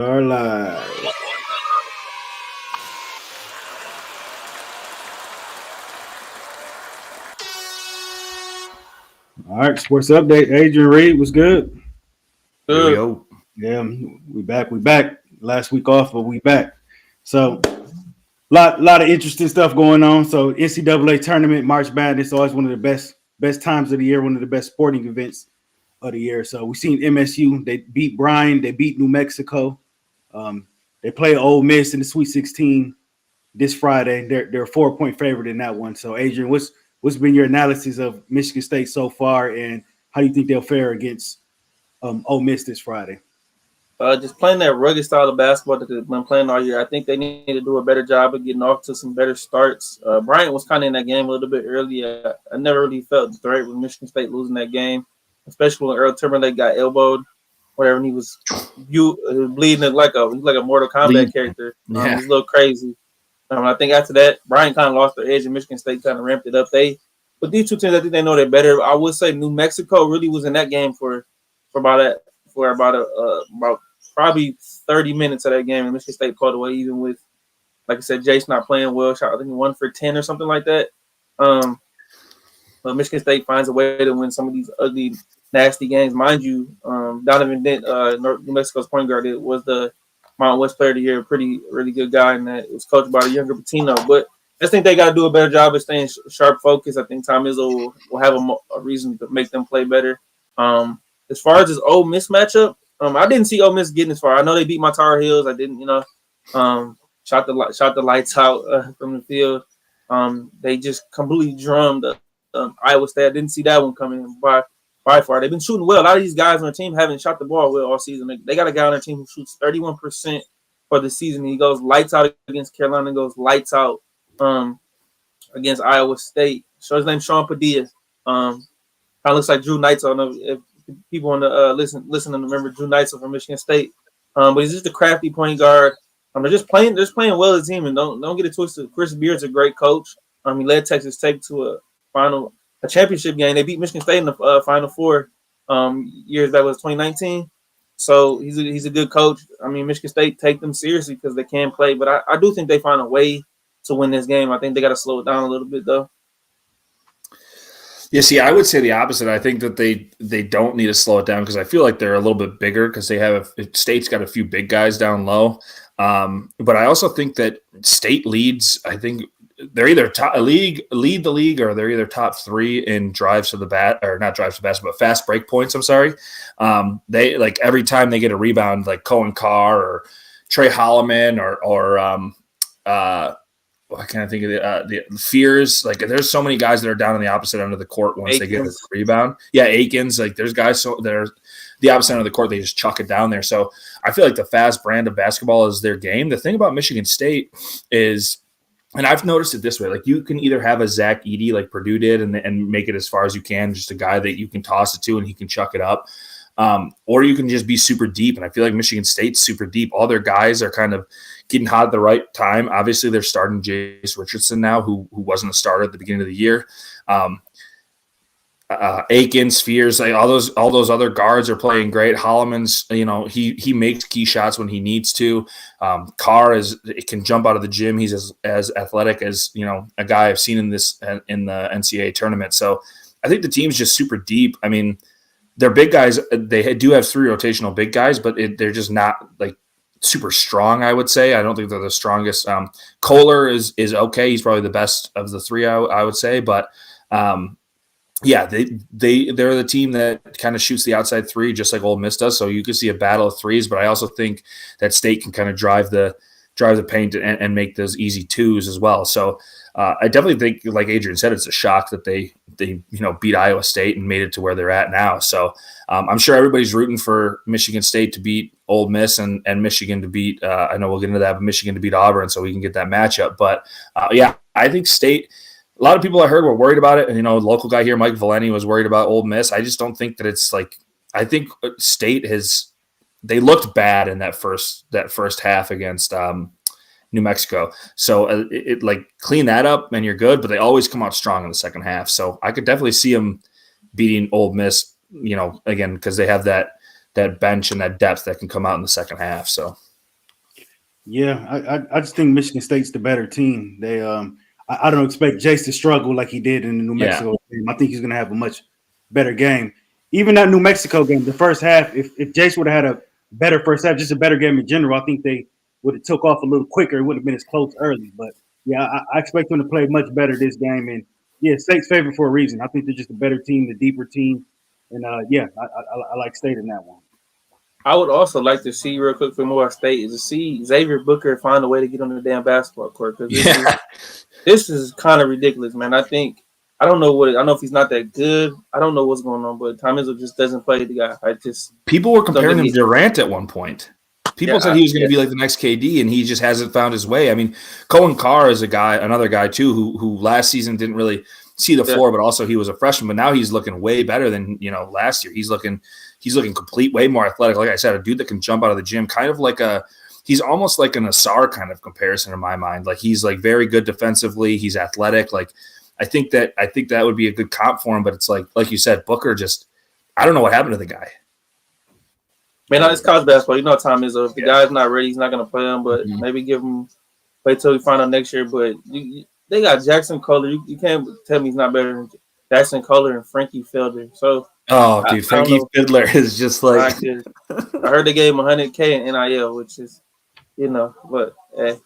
Are live. All right, sports update. Adrian, Reid, was good. Here we Good. go. Yeah, we back. We back. Last week off, but we back. So, lot of interesting stuff going on. So, NCAA tournament, March Madness, always one of the best times of the year. One of the best sporting events of the year. So, we seen MSU. They beat Bryan. They beat New Mexico. They play Ole Miss in the Sweet 16 this Friday. They're a 4-point favorite in that one. So, Adrian, what's been your analysis of Michigan State so far, and how do you think they'll fare against Ole Miss this Friday? Just playing that rugged style of basketball that they've been playing all year. I think they need to do a better job of getting off to some better starts. Bryant was kind of in that game a little bit earlier. I never really felt the threat with Michigan State losing that game, especially when Earl Timberlake got elbowed, whatever, and he was bleeding like a Mortal Kombat character. Yeah. He's a little crazy. I think after that, Bryant kind of lost their edge, and Michigan State kind of ramped it up. But these two teams, I think they know they're better. I would say New Mexico really was in that game for about probably 30 minutes of that game, and Michigan State pulled away, even with, like I said, Jace not playing well. I think he 1 for 10 or something like that. But Michigan State finds a way to win some of these ugly, nasty games. Mind you, Donovan Dent, New Mexico's point guard, it was the Mountain West Player of the Year, really good guy, and that it was coached by a younger Patino. But I just think they got to do a better job of staying sharp focused. I think Tom Izzo will have a reason to make them play better. As far as this Ole Miss matchup, I didn't see Ole Miss getting as far. I know they beat my Tar Heels. I didn't, shot the lights out from the field. They just completely drummed Iowa State. I didn't see that one coming by far. They've been shooting well. A lot of these guys on their team haven't shot the ball well all season. They got a guy on their team who shoots 31% for the season. He goes lights out against Carolina, goes lights out against Iowa State. So his name's Sean Padilla. Kind of looks like Drew Knights. I don't know if people want to listen and remember Drew Knights from Michigan State. But he's just a crafty point guard. They're just playing well as a team, and don't get it twisted. Chris Beard's a great coach. He led Texas Tech to a championship game. They beat Michigan State in the Final Four years that was 2019. So he's a good coach. Michigan State take them seriously because they can play, but I do think they find a way to win this game. I think they got to slow it down a little bit though. Yeah, see, I would say the opposite. I think that they don't need to slow it down because I feel like they're a little bit bigger because they have State's got a few big guys down low. But I also think that State leads. I think they're either lead the league, or they're either top 3 in drives to the not drives to the basket, but fast break points. I'm sorry. They like every time they get a rebound, like Cohen Carr or Trey Holloman or I can't think of the Fears. Like, there's so many guys that are down on the opposite end of the court once Aikens. They get a rebound. Yeah, Aikens. Like, there's guys so they're the opposite end of the court. They just chuck it down there. So I feel like the fast brand of basketball is their game. The thing about Michigan State is, and I've noticed it this way, like you can either have a Zach Edey like Purdue did and make it as far as you can, just a guy that you can toss it to and he can chuck it up. Or you can just be super deep. And I feel like Michigan State's super deep. All their guys are kind of getting hot at the right time. Obviously, they're starting Jace Richardson now, who wasn't a starter at the beginning of the year. Aikens, Fears, like all those other guards are playing great. Holloman's, he makes key shots when he needs to. Carr can jump out of the gym. He's as athletic as a guy I've seen in the NCAA tournament. So I think the team's just super deep. They're big guys. They do have 3 rotational big guys, but they're just not like super strong, I would say. I don't think they're the strongest. Kohler is okay. He's probably the best of the 3, I would say. But yeah, they're the team that kind of shoots the outside 3 just like Ole Miss does. So you could see a battle of threes, but I also think that State can kind of drive the paint and make those easy 2s as well. So I definitely think, like Adrian said, it's a shock that they beat Iowa State and made it to where they're at now. So I'm sure everybody's rooting for Michigan State to beat Ole Miss and Michigan to beat I know we'll get into that, but Michigan to beat Auburn so we can get that matchup. But yeah, I think State, a lot of people I heard were worried about it. And, local guy here, Mike Valeni, was worried about Ole Miss. I just don't think that it's like – I think State they looked bad in that first half against New Mexico. So it like clean that up and you're good, but they always come out strong in the second half. So I could definitely see them beating Ole Miss, again, because they have that bench and that depth that can come out in the second half. So Yeah, I just think Michigan State's the better team. They I don't expect Jace to struggle like he did in the New Mexico game. I think he's gonna have a much better game. Even that New Mexico game, the first half, if Jace would have had a better first half, just a better game in general, I think they would have took off a little quicker. It wouldn't have been as close early. But yeah, I expect them to play much better this game. And yeah, State's favored for a reason. I think they're just a better team, the deeper team. And yeah, I like State in that one. I would also like to see real quick for more State is to see Xavier Booker find a way to get on the damn basketball court because this is kind of ridiculous, man. I don't know if he's not that good. I don't know what's going on, but Tom Izzo just doesn't play the guy. People were comparing him to Durant at one point. People said he was going to be like the next KD, and he just hasn't found his way. I mean, Cohen Carr is another guy too, who last season didn't really see the floor, but also he was a freshman. But now he's looking way better than last year. He's looking complete, way more athletic. Like I said, a dude that can jump out of the gym, kind of like he's almost like an Asar kind of comparison in my mind. Like he's like very good defensively. He's athletic. Like I think that would be a good comp for him. But it's like you said, Booker just, I don't know what happened to the guy. Man, it's college basketball. You know what time is. If the guy's not ready, he's not going to play him. But maybe wait till we find out next year. But they got Jackson Kohler. You can't tell me he's not better than Jackson Kohler and Frankie Felder. So, dude, Frankie Fiddler is just like. I heard they gave him $100K in NIL, which is, but hey.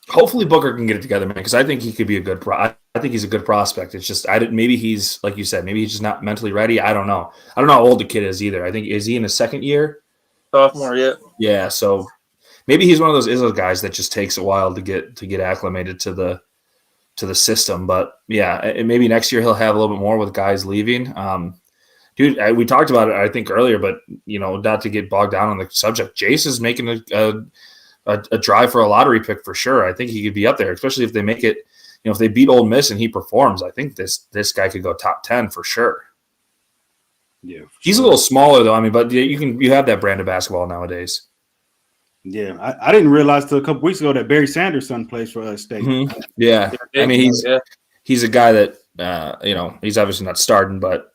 Hopefully Booker can get it together, man, because I think he could be a good I think he's a good prospect. It's just maybe he's, like you said, maybe he's just not mentally ready. I don't know. I don't know how old the kid is either. I think, is he in his second year? Sophomore, yeah. Yeah, so maybe he's one of those Izzo guys that just takes a while to get acclimated to the system. But yeah, maybe next year he'll have a little bit more with guys leaving. Dude, we talked about it, I think, earlier, but not to get bogged down on the subject. Jace is making a drive for a lottery pick for sure. I think he could be up there, especially if they make it. If they beat Ole Miss and he performs, I think this guy could go top 10 for sure. Yeah, he's a little smaller though. I mean, but you have that brand of basketball nowadays. Yeah, I didn't realize till a couple weeks ago that Barry Sanders' son plays for State. Mm-hmm. Yeah, I mean he's a guy that he's obviously not starting, but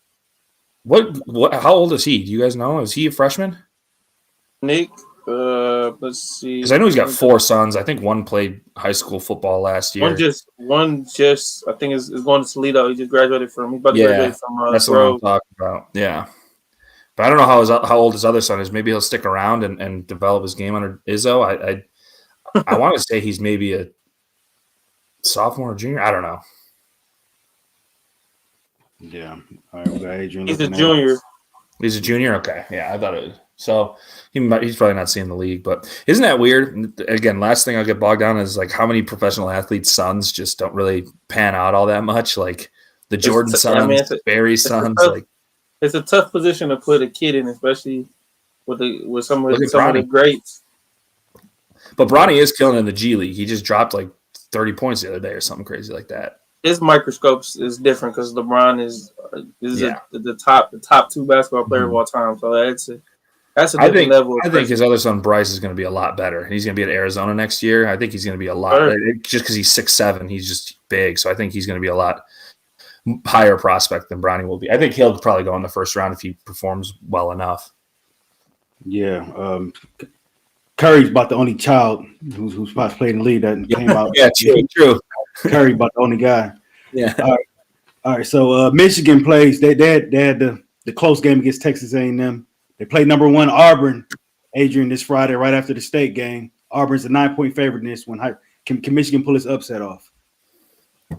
what? How old is he? Do you guys know? Is he a freshman? Nick. Let's see. Because I know he's got 4 sons. I think one played high school football last year. One just I think is going to Toledo. He just graduated from. He's about to graduate from. That's what I'm talking about. Yeah, but I don't know how old his other son is. Maybe he'll stick around and develop his game under Izzo. I want to say he's maybe a sophomore or junior. I don't know. Yeah. All right, we got Adrian. He's a junior. He's a junior? Okay. Yeah, I thought it was. So he's probably not seeing the league. But isn't that weird? Again, last thing I'll get bogged down is like how many professional athletes' sons just don't really pan out all that much. Like the Jordan sons, Barry's sons. It's a tough position to put a kid in, especially with some of the greats. But Bronny is killing in the G League. He just dropped like 30 points the other day or something crazy like that. His microscopes is different because LeBron is the top 2 basketball player of all time. So that's a different level. I think his other son Bryce is going to be a lot better. He's going to be at Arizona next year. I think he's going to be a lot just because he's 6'7", he's just big. So I think he's going to be a lot higher prospect than Bronny will be. I think he'll probably go in the first round if he performs well enough. Yeah, Curry's about the only child who's possibly played in the league that came out. Yeah, true. Curry about the only guy. Yeah. All right. So Michigan plays. They had the close game against Texas A&M. They play number 1 Auburn, Adrian, this Friday right after the State game. Auburn's a 9-point favorite in this one. Can Michigan pull this upset off?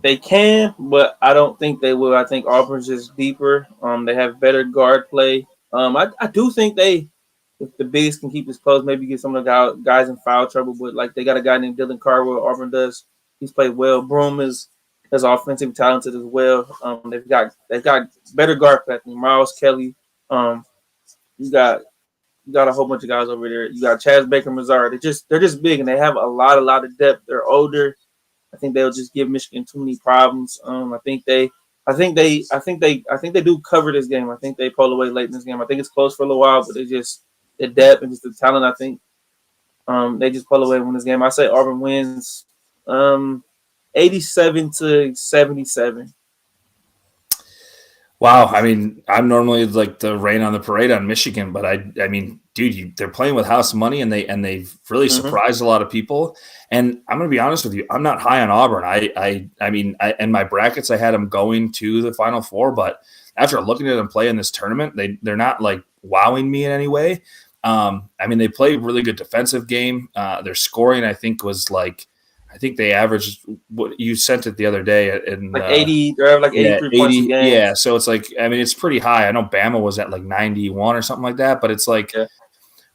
They can, but I don't think they will. I think Auburn's just deeper. They have better guard play. I do think if the bigs can keep this close, maybe get some of the guys in foul trouble. But like they got a guy named Dylan Cardwell. Auburn does. He's played well. Broom is offensive talented as well. They've got better guard play. Miles Kelly. You got a whole bunch of guys over there. You got Chaz Baker, Mazzara. They're just big and they have a lot of depth. They're older. I think they'll just give Michigan too many problems. I think they do cover this game. I think they pull away late in this game. I think it's close for a little while, but the depth and just the talent. I think they just pull away and win this game. I say Auburn wins 87-77. Wow, I mean, I'm normally like the rain on the parade on Michigan, but I mean, dude, they're playing with house money, and they've really surprised a lot of people. And I'm going to be honest with you, I'm not high on Auburn. I mean, in my brackets, I had them going to the Final Four, but after looking at them play in this tournament, they're not like wowing me in any way. I mean, they play a really good defensive game. Their scoring, I think, was like. I think they averaged what you sent it the other day in like 80. They have like 83 points a game. Yeah, so it's like I mean it's pretty high. I know Bama was at like 91 or something like that, but it's like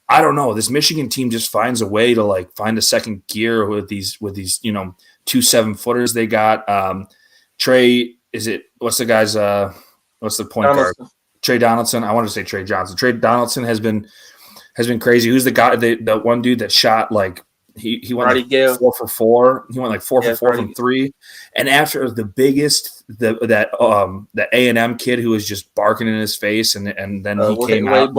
I don't know. This Michigan team just finds a way to like find a second gear with these 2 7-footers they got. Trey, what's the guy's what's the point guard? Trey Donaldson. I wanted to say Trey Johnson. Trey Donaldson has been crazy. Who's the guy? The one dude that shot like. He went like 4 for 4. He went like 4 for 4 from 3. And after the biggest, that A&M kid who was just barking in his face, and then he came out.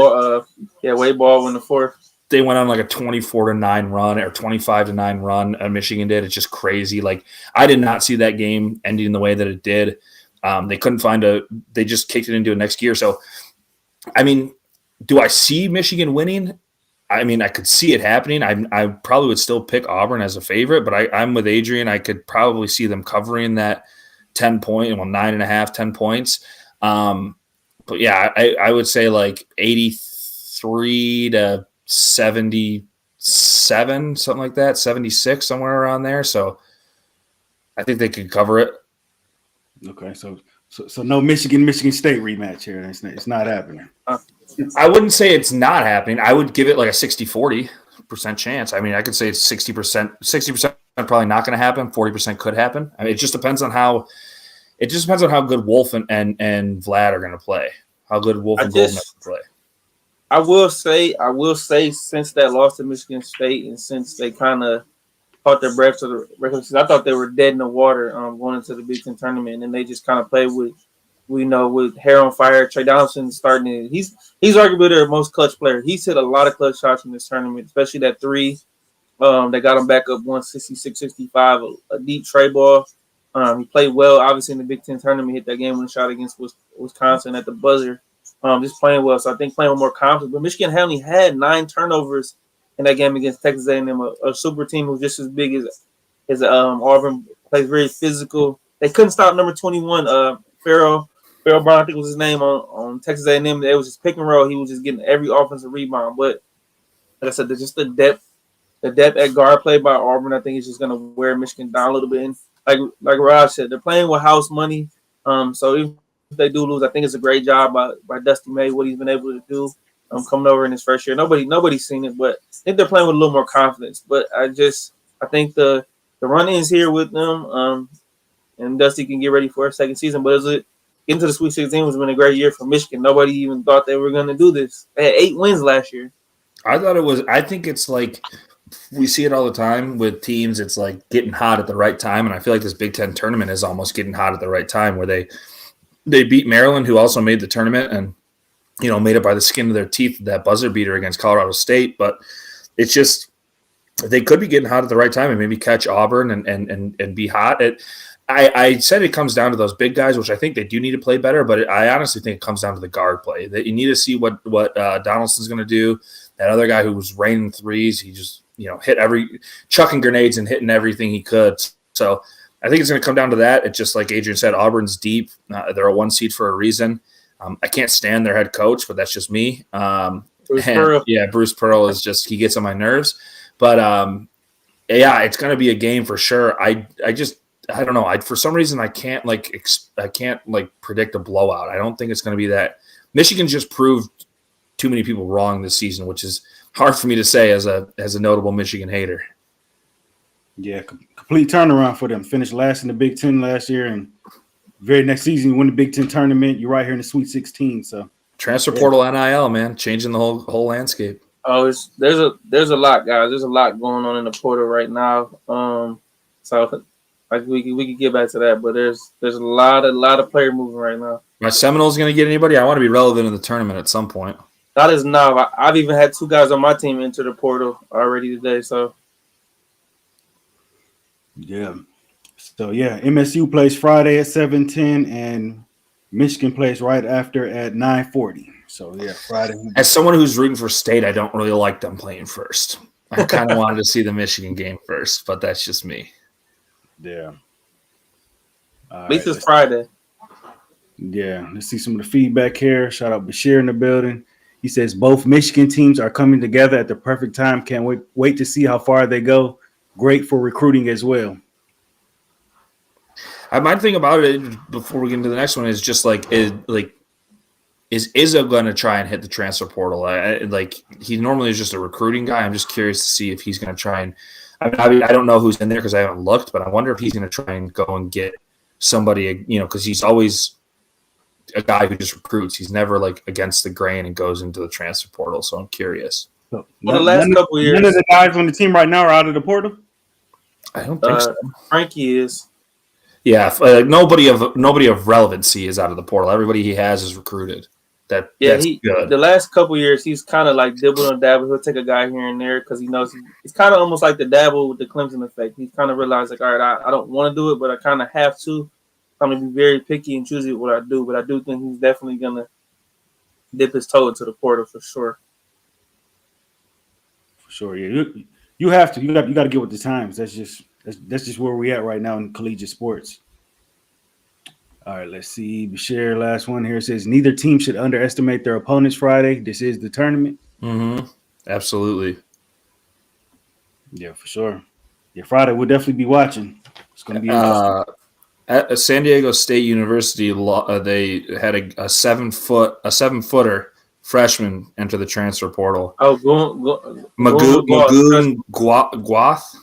Wade Ball in the fourth. They went on like a 24-9 run or 25-9 run. Michigan did. It's just crazy. Like I did not see that game ending the way that it did. They couldn't find they just kicked it into a next gear. So, I mean, do I see Michigan winning? I mean, I could see it happening. I probably would still pick Auburn as a favorite, but I'm with Adrian. I could probably see them covering that 9.5, 10 points. But yeah, I would say like 83 to 77, something like that, 76, somewhere around there. So I think they could cover it. Okay, so no Michigan State rematch here. It's not happening. I wouldn't say it's not happening. I would give it like a 60-40% chance. I mean, I could say it's 60% probably not going to happen. 40% could happen. I mean, it just depends on how good Wolf and Vlad are going to play. How good Wolf and Golden play. I will say, since that loss to Michigan State, and since they kind of caught their breath to the regular season, I thought they were dead in the water going into the Big Ten tournament, and then they just kind of played with hair on fire. Trey Donaldson starting to, he's arguably their most clutch player. He's hit a lot of clutch shots in this tournament, especially that 3 that got him back up 166-65, a deep tray ball. He played well, obviously, in the Big Ten tournament. He hit that game-winning shot against Wisconsin at the buzzer. Just playing well. So I think playing with more confidence. But Michigan only had 9 turnovers in that game against Texas A&M, a super team who's just as big as Auburn, plays very physical. They couldn't stop number 21, Farrell Brown, I think was his name, on Texas A&M. It was just pick and roll. He was just getting every offensive rebound. But like I said, there's just the depth at guard play by Auburn, I think, is just going to wear Michigan down a little bit. And like Raaj said, they're playing with house money. So if they do lose, I think it's a great job by Dusty May, what he's been able to do coming over in his first year. Nobody's seen it, but I think they're playing with a little more confidence. But I think the run-ins here with them, and Dusty can get ready for a second season. But into the Sweet 16 has been a great year for Michigan. Nobody even thought they were going to do this. They had 8 wins last year. I think it's like we see it all the time with teams. It's like getting hot at the right time. And I feel like this Big Ten tournament is almost getting hot at the right time, where they beat Maryland, who also made the tournament, and, made it by the skin of their teeth, that buzzer beater against Colorado State. But it's just, they could be getting hot at the right time and maybe catch Auburn and be hot. I said it comes down to those big guys, which I think they do need to play better, but I honestly think it comes down to the guard play. That you need to see what Donaldson's going to do. That other guy who was raining threes, he just hit chucking grenades and hitting everything he could. So I think it's going to come down to that. It's just like Adrian said, Auburn's deep. They're a 1 seed for a reason. I can't stand their head coach, but that's just me. Bruce Pearl is just, he gets on my nerves. But it's going to be a game for sure. I don't know. For some reason, I can't predict a blowout. I don't think it's going to be that. Michigan just proved too many people wrong this season, which is hard for me to say as a notable Michigan hater. Yeah, complete turnaround for them. Finished last in the Big Ten last year, and very next season you win the Big Ten tournament. You're right here in the Sweet 16. So transfer portal, NIL, man, changing the whole landscape. Oh, there's a lot, guys. There's a lot going on in the portal right now. So like we could get back to that, but there's a lot of player moving right now. My Seminoles going to get anybody? I want to be relevant in the tournament at some point. That is now. I've even had 2 guys on my team enter the portal already today. So yeah. So yeah, MSU plays Friday at 7:10, and Michigan plays right after at 9:40. So yeah, Friday. As someone who's rooting for State, I don't really like them playing first. I kind of wanted to see the Michigan game first, but that's just me. Yeah. At least it's Friday. Yeah, let's see some of the feedback here. Shout out Bashir in the building. He says both Michigan teams are coming together at the perfect time. Can't wait to see how far they go. Great for recruiting as well. My thing about it before we get into the next one is just is Izzo going to try and hit the transfer portal? He normally is just a recruiting guy. I'm just curious to see if he's going to try and. I mean, I don't know who's in there because I haven't looked, but I wonder if he's going to try and go and get somebody, because he's always a guy who just recruits. He's never like against the grain and goes into the transfer portal. So I'm curious. So, the last couple of years, none of the guys on the team right now are out of the portal. I don't think so. Frankie is. Yeah, nobody of relevancy is out of the portal. Everybody he has is recruited. That's good. The last couple of years, he's kind of like dibble and dabble. He'll take a guy here and there because he knows it's kind of almost like the dabble with the Clemson effect. He's kind of realized like, all right, I don't want to do it, but I kind of have to. I'm going to be very picky and choosy with what I do, but I do think he's definitely going to dip his toe into the portal for sure. For sure, yeah. You have to. You got to get with the times. That's just where we're at right now in collegiate sports. All right, let's see. Bashir, last one here says neither team should underestimate their opponents Friday. This is the tournament. Mm-hmm. Absolutely. Yeah, for sure. Yeah, Friday we'll definitely be watching. It's going to be interesting. At San Diego State University, they had a 7-footer freshman enter the transfer portal. Oh, Magoon Guath.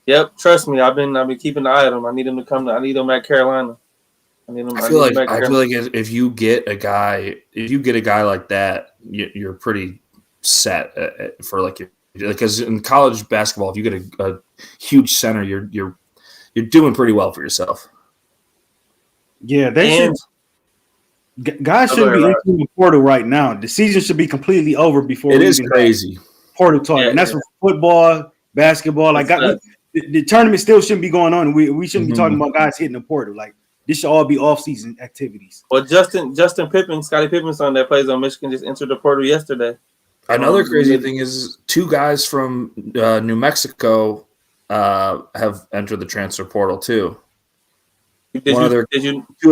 Yep, trust me. I've been keeping an eye on him. I need him to come. I need him at Carolina. I feel like if you get a guy like that, you're pretty set for because in college basketball, if you get a huge center, you're doing pretty well for yourself. Yeah, guys shouldn't be entering the portal right now. The season should be completely over before it is crazy. Portal talk, and that's for football, basketball. The tournament still shouldn't be going on. We shouldn't be talking about guys hitting the portal. Like this should all be off-season activities. Well, Justin Pippen, Scottie Pippen's son that plays on Michigan just entered the portal yesterday. Another crazy thing is 2 guys from New Mexico have entered the transfer portal too. 2 of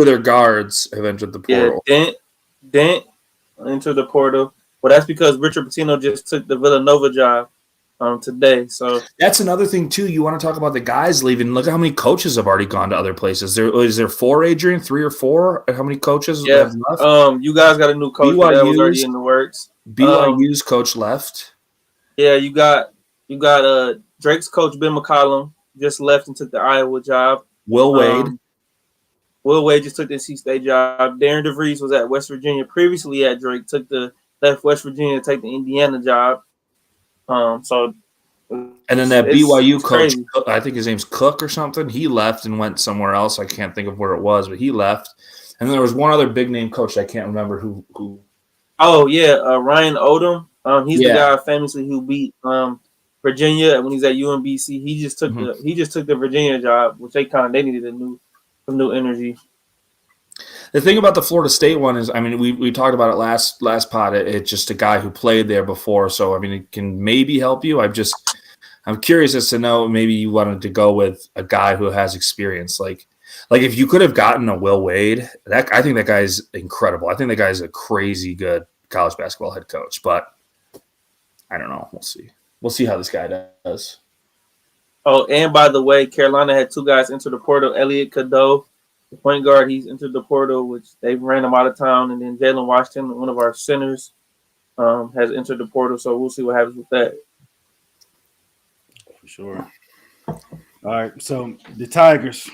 their guards have entered the portal. Yeah, Dent entered the portal. Well, that's because Richard Pitino just took the Villanova job today. So that's another thing too. You want to talk about the guys leaving? Look at how many coaches have already gone to other places. Is there 4, Adrian? 3 or 4? How many coaches have left? You guys got a new coach that was already in the works. BYU's coach left. Yeah, you got Drake's coach Ben McCollum just left and took the Iowa job. Will Wade just took the NC State job. Darren DeVries was at West Virginia previously at Drake. Left West Virginia to take the Indiana job. And then that BYU coach, crazy. I think his name's Cook or something. He left and went somewhere else. I can't think of where it was, but he left. And there was one other big name coach I can't remember who. Oh yeah, Ryan Odom. He's the guy famously who beat Virginia when he's at UMBC. He just took the Virginia job, which they needed some new energy. The thing about the Florida State one is, I mean, we talked about it last pod. It's just a guy who played there before, so I mean, it can maybe help you. I'm curious as to know. Maybe you wanted to go with a guy who has experience, like if you could have gotten a Will Wade. I think that guy's incredible. I think that guy's a crazy good college basketball head coach. But I don't know. We'll see. We'll see how this guy does. Oh, and by the way, Carolina had 2 guys enter the portal. Elliot Cadeau, the point guard, he's entered the portal, which they ran him out of town. And then Jalen Washington, one of our centers, has entered the portal. So we'll see what happens with that. For sure. All right. So the Tigers,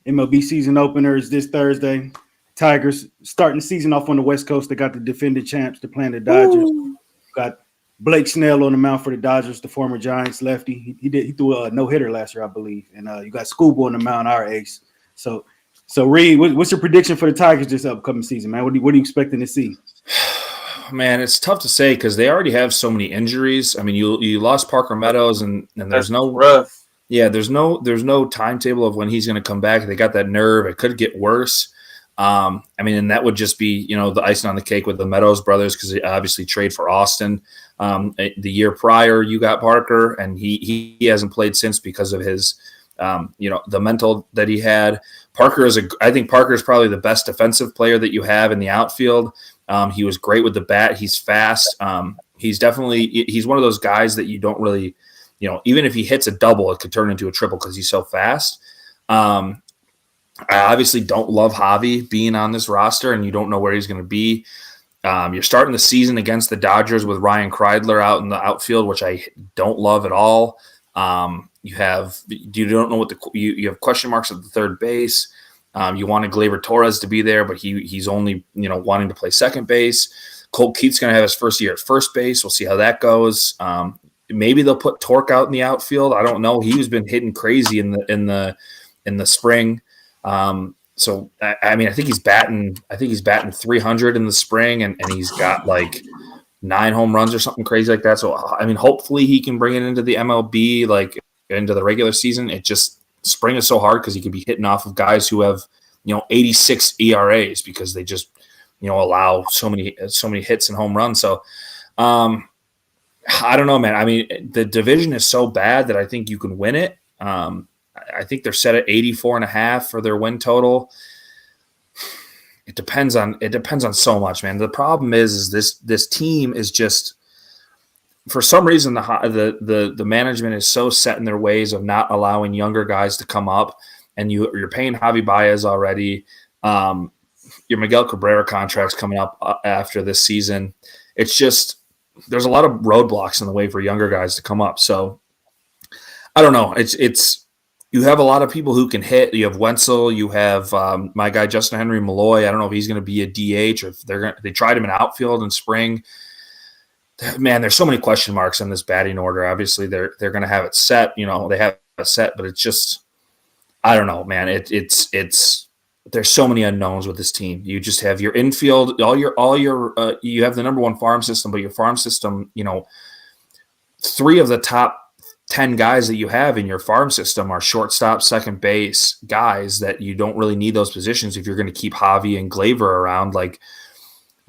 MLB season opener is this Thursday. Tigers starting the season off on the West Coast. They got the defending champs. They're playing the Dodgers. Ooh. Got Blake Snell on the mound for the Dodgers, the former Giants lefty. He threw a no-hitter last year, I believe. And you got Scooble on the mound, our ace. So Reid, what's your prediction for the Tigers this upcoming season, man? What are you expecting to see? Man, it's tough to say because they already have so many injuries. I mean, you lost Parker Meadows, and there's rough. Yeah, there's no timetable of when he's going to come back. They got that nerve. It could get worse. I mean, and that would just be, the icing on the cake with the Meadows brothers, because they obviously trade for Austin. The year prior, you got Parker, and he hasn't played since because of his, the mental that he had. I think Parker is probably the best defensive player that you have in the outfield. He was great with the bat. He's fast. He's one of those guys that you don't really, even if he hits a double, it could turn into a triple because he's so fast. I obviously don't love Javi being on this roster, and you don't know where he's going to be. You're starting the season against the Dodgers with Ryan Kreidler out in the outfield, which I don't love at all. You don't know you have question marks at the third base. You wanted Gleyber Torres to be there, but he's only wanting to play second base. Colt Keith's going to have his first year at first base. We'll see how that goes. Maybe they'll put Torque out in the outfield. I don't know. He's been hitting crazy in the spring. So I mean, I think he's batting 300 in the spring, and he's got like 9 home runs or something crazy like that. So I mean, hopefully he can bring it into the MLB, like into the regular season. It just, spring is so hard because he could be hitting off of guys who have 86 ERAs because they just allow so many hits and home runs. So I don't know, man. I mean, the division is so bad that I think you can win it. I think they're set at 84.5 for their win total. It depends on so much, man. The problem is this team is just, for some reason, the management is so set in their ways of not allowing younger guys to come up, and you're paying Javi Baez already. Your Miguel Cabrera contract's coming up after this season. It's just, there's a lot of roadblocks in the way for younger guys to come up. So I don't know. It's you have a lot of people who can hit. You have Wenzel. You have my guy Justin Henry Malloy. I don't know if he's going to be a DH or if they tried him in outfield in spring. Man, there's so many question marks on this batting order. Obviously, they're going to have it set. They have it set, but it's just, I don't know, man. It's there's so many unknowns with this team. You just have your infield, you have the number one farm system, but your farm system, 3 of the top 10 guys that you have in your farm system are shortstop, second base guys that you don't really need those positions if you're going to keep Javi and Gleyber around. Like,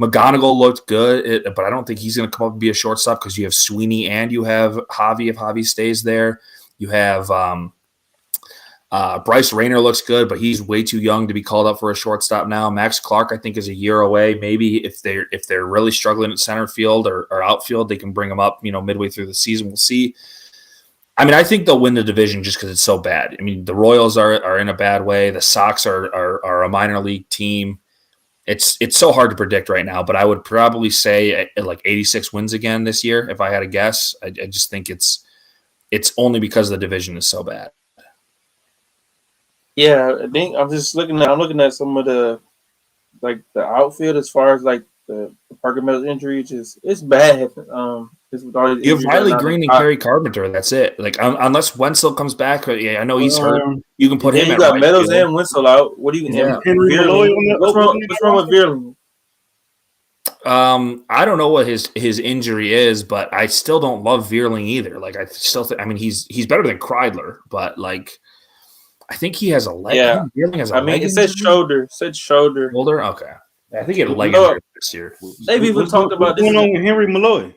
McGonigal looked good, but I don't think he's going to come up and be a shortstop because you have Sweeney and you have Javi if Javi stays there. You have Bryce Rayner looks good, but he's way too young to be called up for a shortstop now. Max Clark, I think, is a year away. Maybe if they're really struggling at center field or outfield, they can bring him up, midway through the season. We'll see. I mean, I think they'll win the division just because it's so bad. I mean, the Royals are in a bad way. The Sox are a minor league team. It's so hard to predict right now, but I would probably say like 86 wins again this year if I had a guess. I just think it's only because the division is so bad. Yeah, I think I'm looking at some of the outfield as far as like the Parker Meadows injury. It's bad. With all you have Riley Green and Kerry Carpenter. That's it. Like unless Wenzel comes back, yeah, I know he's hurt. You can put him. You at got right Meadows field. and Wenzel out. What do you? Yeah. Henry Malloy What's wrong with Vierling? I don't know what his injury is, but I still don't love Vierling either. Like, I still think, I mean, he's better than Kreidler, but like, I think he has a leg. Yeah. Vierling has a leg it said shoulder. Shoulder. Okay. I think he had a leg injury this year. They've even talked about this. What's going on with Henry Malloy?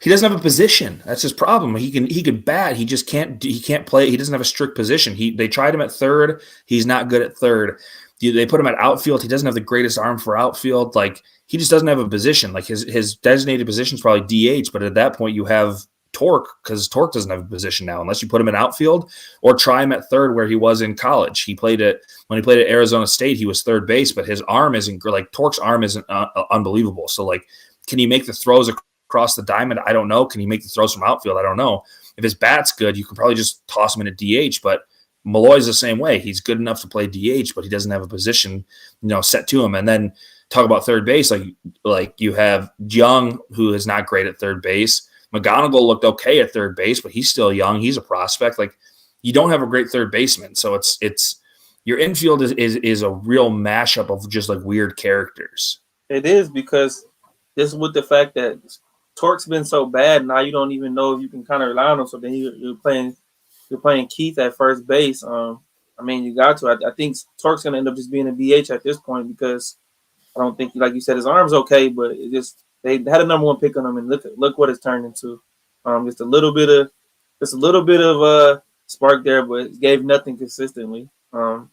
He doesn't have a position. That's his problem. He can bat. He just can't play. He doesn't have a strict position. They tried him at third. He's not good at third. They put him at outfield. He doesn't have the greatest arm for outfield. Like, he just doesn't have a position. Like, his designated position is probably DH, but at that point you have Torque, because Torque doesn't have a position now unless you put him in outfield or try him at third where he was in college. When he played at Arizona State, he was third base, but his arm isn't like Torque's arm isn't unbelievable. So like, can he make the throws across the diamond? I don't know. Can he make the throws from outfield? I don't know. If his bat's good, you can probably just toss him in a DH, but Malloy's the same way. He's good enough to play DH, but he doesn't have a position, set to him. And then talk about third base, like you have Young, who is not great at third base. McGonigal looked okay at third base, but he's still young. He's a prospect. Like, you don't have a great third baseman. So it's your infield is a real mashup of just like weird characters. It is, because this with the fact that Torque's been so bad, now you don't even know if you can kind of rely on him. So then you're playing Keith at first base. I mean, you got to. I think Tork's going to end up just being a DH at this point because I don't think, like you said, his arm's okay, but it just they had a number one pick on him, and look what it's turned into. Just a little bit of spark there, but it gave nothing consistently. And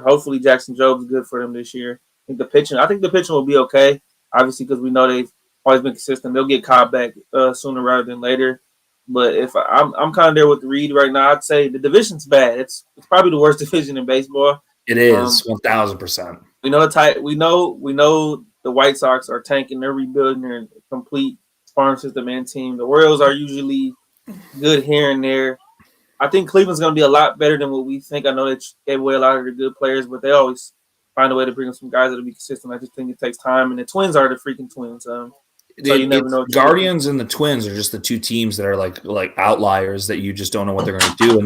hopefully Jackson Job's good for them this year. I think the pitching will be okay, obviously, because we know they've always been consistent. They'll get Cobb back sooner rather than later. But if I'm kind of there with Reid right now, I'd say the division's bad. It's probably the worst division in baseball. It is 1,000%. We know the White Sox are tanking. They're rebuilding their complete farm system and team. The Royals are usually good here and there. I think Cleveland's going to be a lot better than what we think. I know they gave away a lot of their good players, but they always find a way to bring in some guys that'll be consistent. I just think it takes time, and the Twins are the freaking Twins. So you never know. Guardians and the Twins are just the two teams that are like outliers that you just don't know what they're going to do,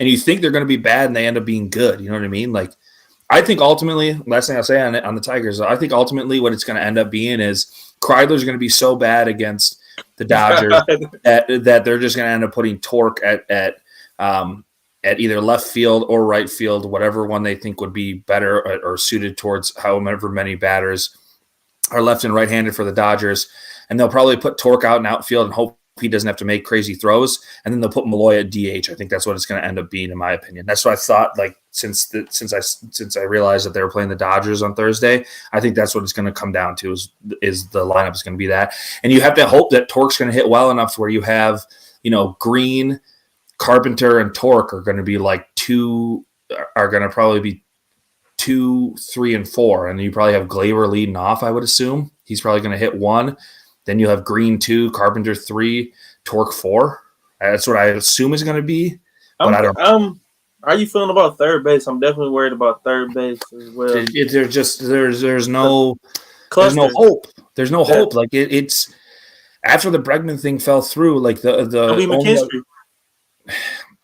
and you think they're going to be bad, and they end up being good. You know what I mean? Like, I think ultimately, last thing I'll say on the Tigers, I think ultimately what it's going to end up being is Kreidler's going to be so bad against the Dodgers that they're just going to end up putting Torque at either left field or right field, whatever one they think would be better or suited towards however many batters are left and right-handed for the Dodgers. And they'll probably put Torque out in outfield and hope he doesn't have to make crazy throws. And then they'll put Malloy at DH. I think that's what it's going to end up being, in my opinion. That's what I thought. Like since I realized that they were playing the Dodgers on Thursday, I think that's what it's going to come down to is the lineup is going to be that. And you have to hope that Torque's going to hit well enough to where you have, Green, Carpenter, and Torque are going to be probably be 2, 3, and 4, and you probably have Glaber leading off. I would assume he's probably going to hit 1. Then you'll have Green 2, Carpenter 3, Torque 4. That's what I assume is going to be. But I don't. How are you feeling about third base? I'm definitely worried about third base as well. There's no hope. There's no hope. Like it's after the Bregman thing fell through. Like the McKinstry.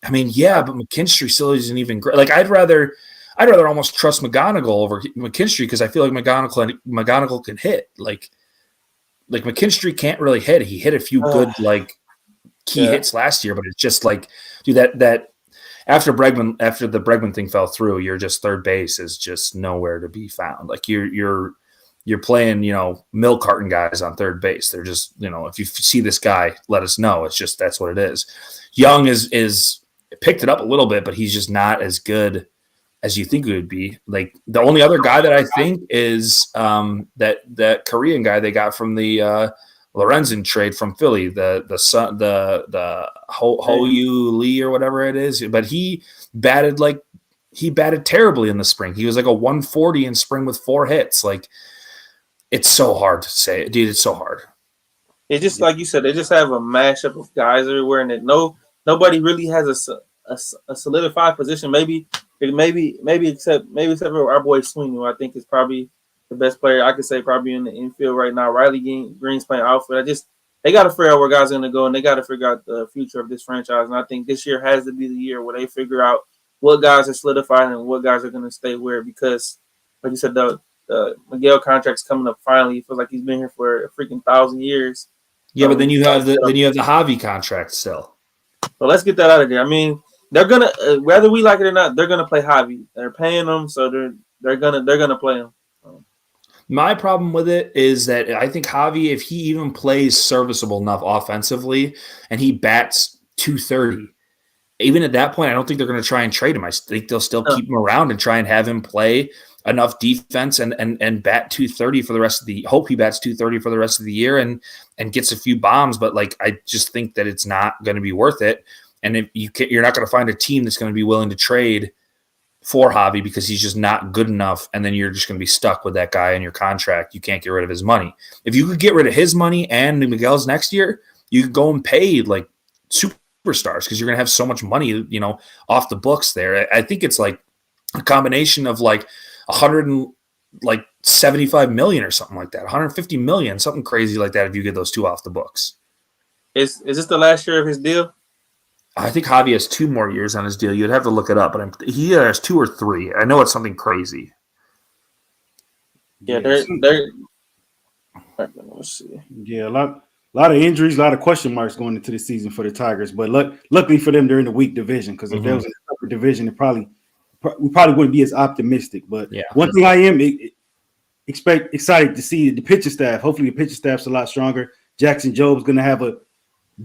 I mean, yeah, but McKinstry still isn't even great. Like I'd rather almost trust McGonigal over McKinstry because I feel like McGonigal can hit. Like McKinstry can't really hit. He hit a few good key hits last year, but it's just like, dude, that after the Bregman thing fell through, you're just third base is just nowhere to be found. Like you're playing, milk carton guys on third base. They're just, if you see this guy, let us know. It's just that's what it is. Young is picked it up a little bit, but he's just not as good as you think it would be. Like the only other guy that I think is that Korean guy they got from the Lorenzen trade from Philly, the Ho-Yu Lee or whatever it is. But he batted terribly in the spring. He was like a 140 in spring with 4 hits. Like it's so hard to say, dude. It's so hard. It's just like you said. They just have a mashup of guys everywhere, and nobody really has a solidified position. Maybe except for our boy Sweeney, who I think is probably the best player I could say probably in the infield right now. Riley Green's playing outfield. They got to figure out where guys are going to go, and they got to figure out the future of this franchise. And I think this year has to be the year where they figure out what guys are solidified and what guys are going to stay where. Because, like you said, the Miguel contract's coming up finally. It feels like he's been here for a freaking 1,000 years. Yeah, but then you have the Javi contract still. So let's get that out of there. I mean, they're gonna whether we like it or not, they're gonna play Javi. They're paying them, so they're gonna play him. My problem with it is that I think Javi, if he even plays serviceable enough offensively and he bats 230, even at that point, I don't think they're going to try and trade him. I think they'll still keep him around and try and have him play enough defense and bat 230 for the rest of the – hope he bats 230 for the rest of the year and gets a few bombs. But, I just think that it's not going to be worth it. And if you're not going to find a team that's going to be willing to trade for Javi because he's just not good enough, and then you're just going to be stuck with that guy in your contract. You can't get rid of his money. If you could get rid of his money and Miguel's next year, you could go and pay superstars because you're going to have so much money, off the books there. I think it's like a combination of $175 million or something like that, $150 million, something crazy like that if you get those two off the books. Is this the last year of his deal? I think Javi has 2 more years on his deal. You'd have to look it up, but he has 2 or 3. I know it's something crazy. Yeah, they're let's see. Yeah, a lot of injuries, a lot of question marks going into the season for the Tigers. But luckily for them, they're in the weak division because if there was a tougher division, it probably we probably wouldn't be as optimistic. But Yeah. one thing I am excited to see the pitching staff. Hopefully, the pitching staff's a lot stronger. Jackson Job's going to have a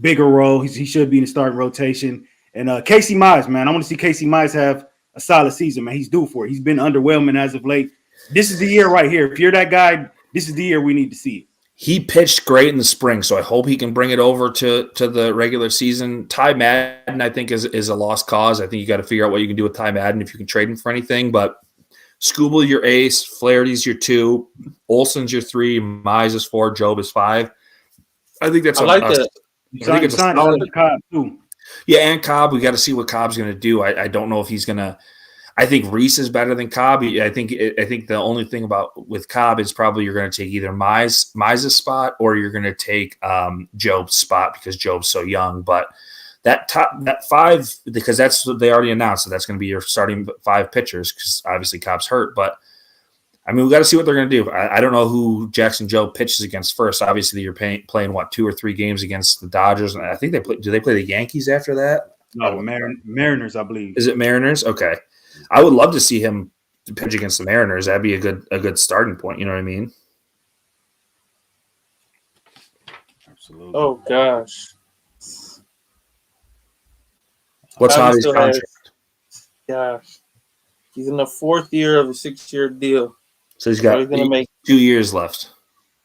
bigger role. He should be in the starting rotation. And Casey Mize, man, I want to see Casey Mize have a solid season, man. He's due for it. He's been underwhelming as of late. This is the year right here. If you're that guy, this is the year we need to see it. He pitched great in the spring, so I hope he can bring it over to the regular season. Ty Madden, I think, is a lost cause. I think you got to figure out what you can do with Ty Madden if you can trade him for anything. But Skubal, your ace, Flaherty's your 2, Olson's your 3, Mize is 4, Job is 5. I think that's I like that. I think it's a solid. Cobb too. Yeah, and Cobb. We got to see what Cobb's going to do. I don't know if he's going to. I think Reese is better than Cobb. I think the only thing with Cobb is probably you're going to take either Mize's spot or you're going to take Job's spot because Job's so young. But that 5, because that's what they already announced, so that's going to be your starting 5 pitchers because obviously Cobb's hurt. But I mean, we got to see what they're going to do. I don't know who Jackson Job pitches against first. Obviously, you're playing what 2 or 3 games against the Dodgers. And I think do they play the Yankees after that? No, Mariners, I believe. Is it Mariners? Okay. I would love to see him pitch against the Mariners. That'd be a good starting point. You know what I mean? Absolutely. Oh gosh. What's Javi's contract? Gosh, he's in the 4th year of a 6-year deal. So he's got 2 years left.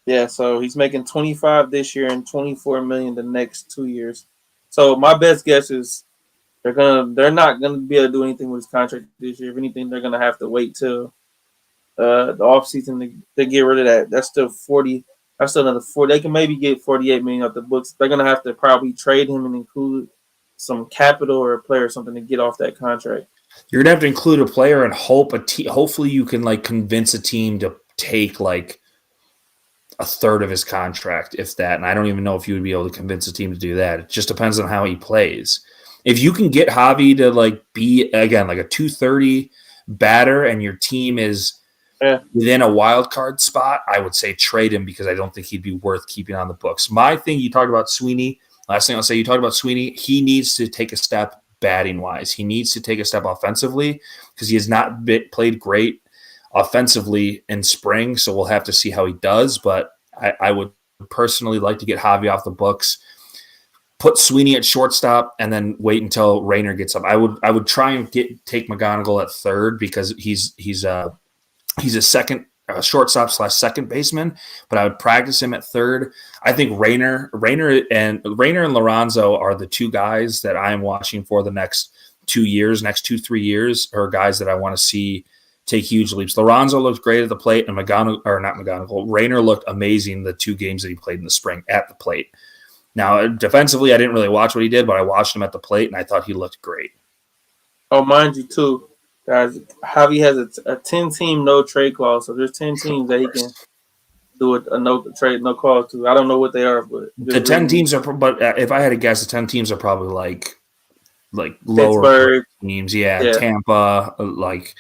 Yeah, so he's making 25 this year and 24 million the next 2 years. So my best guess is they're not gonna be able to do anything with his contract this year. If anything, they're gonna have to wait till the offseason to get rid of that. That's still 40. That's still another 40. They can maybe get 48 million off the books. They're gonna have to probably trade him and include some capital or a player or something to get off that contract. You're gonna have to include a player and hopefully you can like convince a team to take like a third of his contract, if that. And I don't even know if you would be able to convince a team to do that. It just depends on how he plays. If you can get Javi to like be again like a 230 batter and your team is within a wild card spot, I would say trade him because I don't think he'd be worth keeping on the books. My thing, you talked about Sweeney. Last thing I'll say, you talked about Sweeney. He needs to take a step batting wise. He needs to take a step offensively because he has not played great offensively in spring. So we'll have to see how he does. But I would personally like to get Javi off the books. Put Sweeney at shortstop and then wait until Rayner gets up. I would try and take McGonigal at third because he's a second shortstop / second baseman, but I would practice him at third. I think Rayner and Lorenzo are the 2 guys that I am watching for the next 2 years, next 2-3 years, are guys that I want to see take huge leaps. Lorenzo looked great at the plate, and Rayner looked amazing the 2 games that he played in the spring at the plate. Now, defensively, I didn't really watch what he did, but I watched him at the plate, and I thought he looked great. Oh, mind you, too, guys, Javi has a 10-team no-trade clause, so there's 10 teams that he can do a no-trade, no clause to. I don't know what they are, but the 10 teams are. But if I had to guess, the 10 teams are probably like Pittsburgh lower teams. Yeah, Tampa, like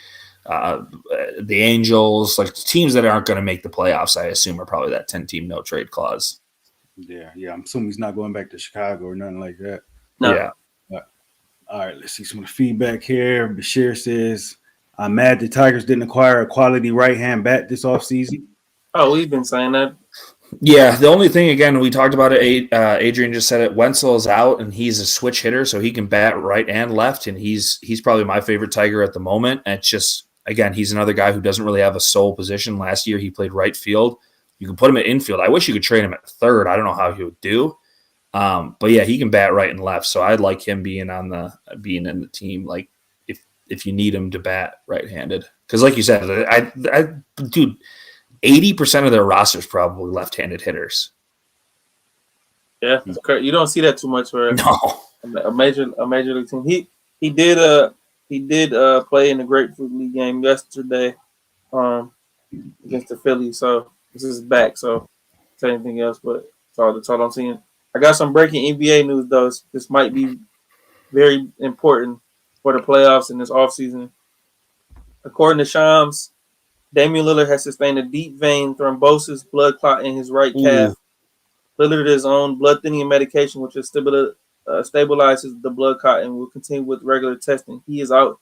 the Angels, like teams that aren't going to make the playoffs. I assume are probably that 10-team no-trade clause. Yeah. I'm assuming he's not going back to Chicago or nothing like that. No. Yeah. All right, let's see some of the feedback here. Bashir says, I'm mad the Tigers didn't acquire a quality right-hand bat this offseason. Oh, we've been saying that. Yeah, the only thing, again, we talked about it, Adrian just said it, Wenzel is out, and he's a switch hitter, so he can bat right and left, and he's probably my favorite Tiger at the moment. And it's just, again, he's another guy who doesn't really have a sole position. Last year he played right field. You can put him at infield. I wish you could trade him at third. I don't know how he would do. But yeah, he can bat right and left. So I'd like him being in the team. Like if you need him to bat right-handed, because like you said, dude, 80% of their roster is probably left-handed hitters. Yeah, you don't see that too much for a major league team. He did play in the Grapefruit League game yesterday against the Phillies. So this is back. So say anything else, but that's all I'm seeing. I got some breaking NBA news, though. This might be very important for the playoffs in this offseason. According to Shams, Damian Lillard has sustained a deep vein thrombosis blood clot in his right calf. Lillard is on blood thinning medication, which is stabilizes the blood clot and will continue with regular testing. He is out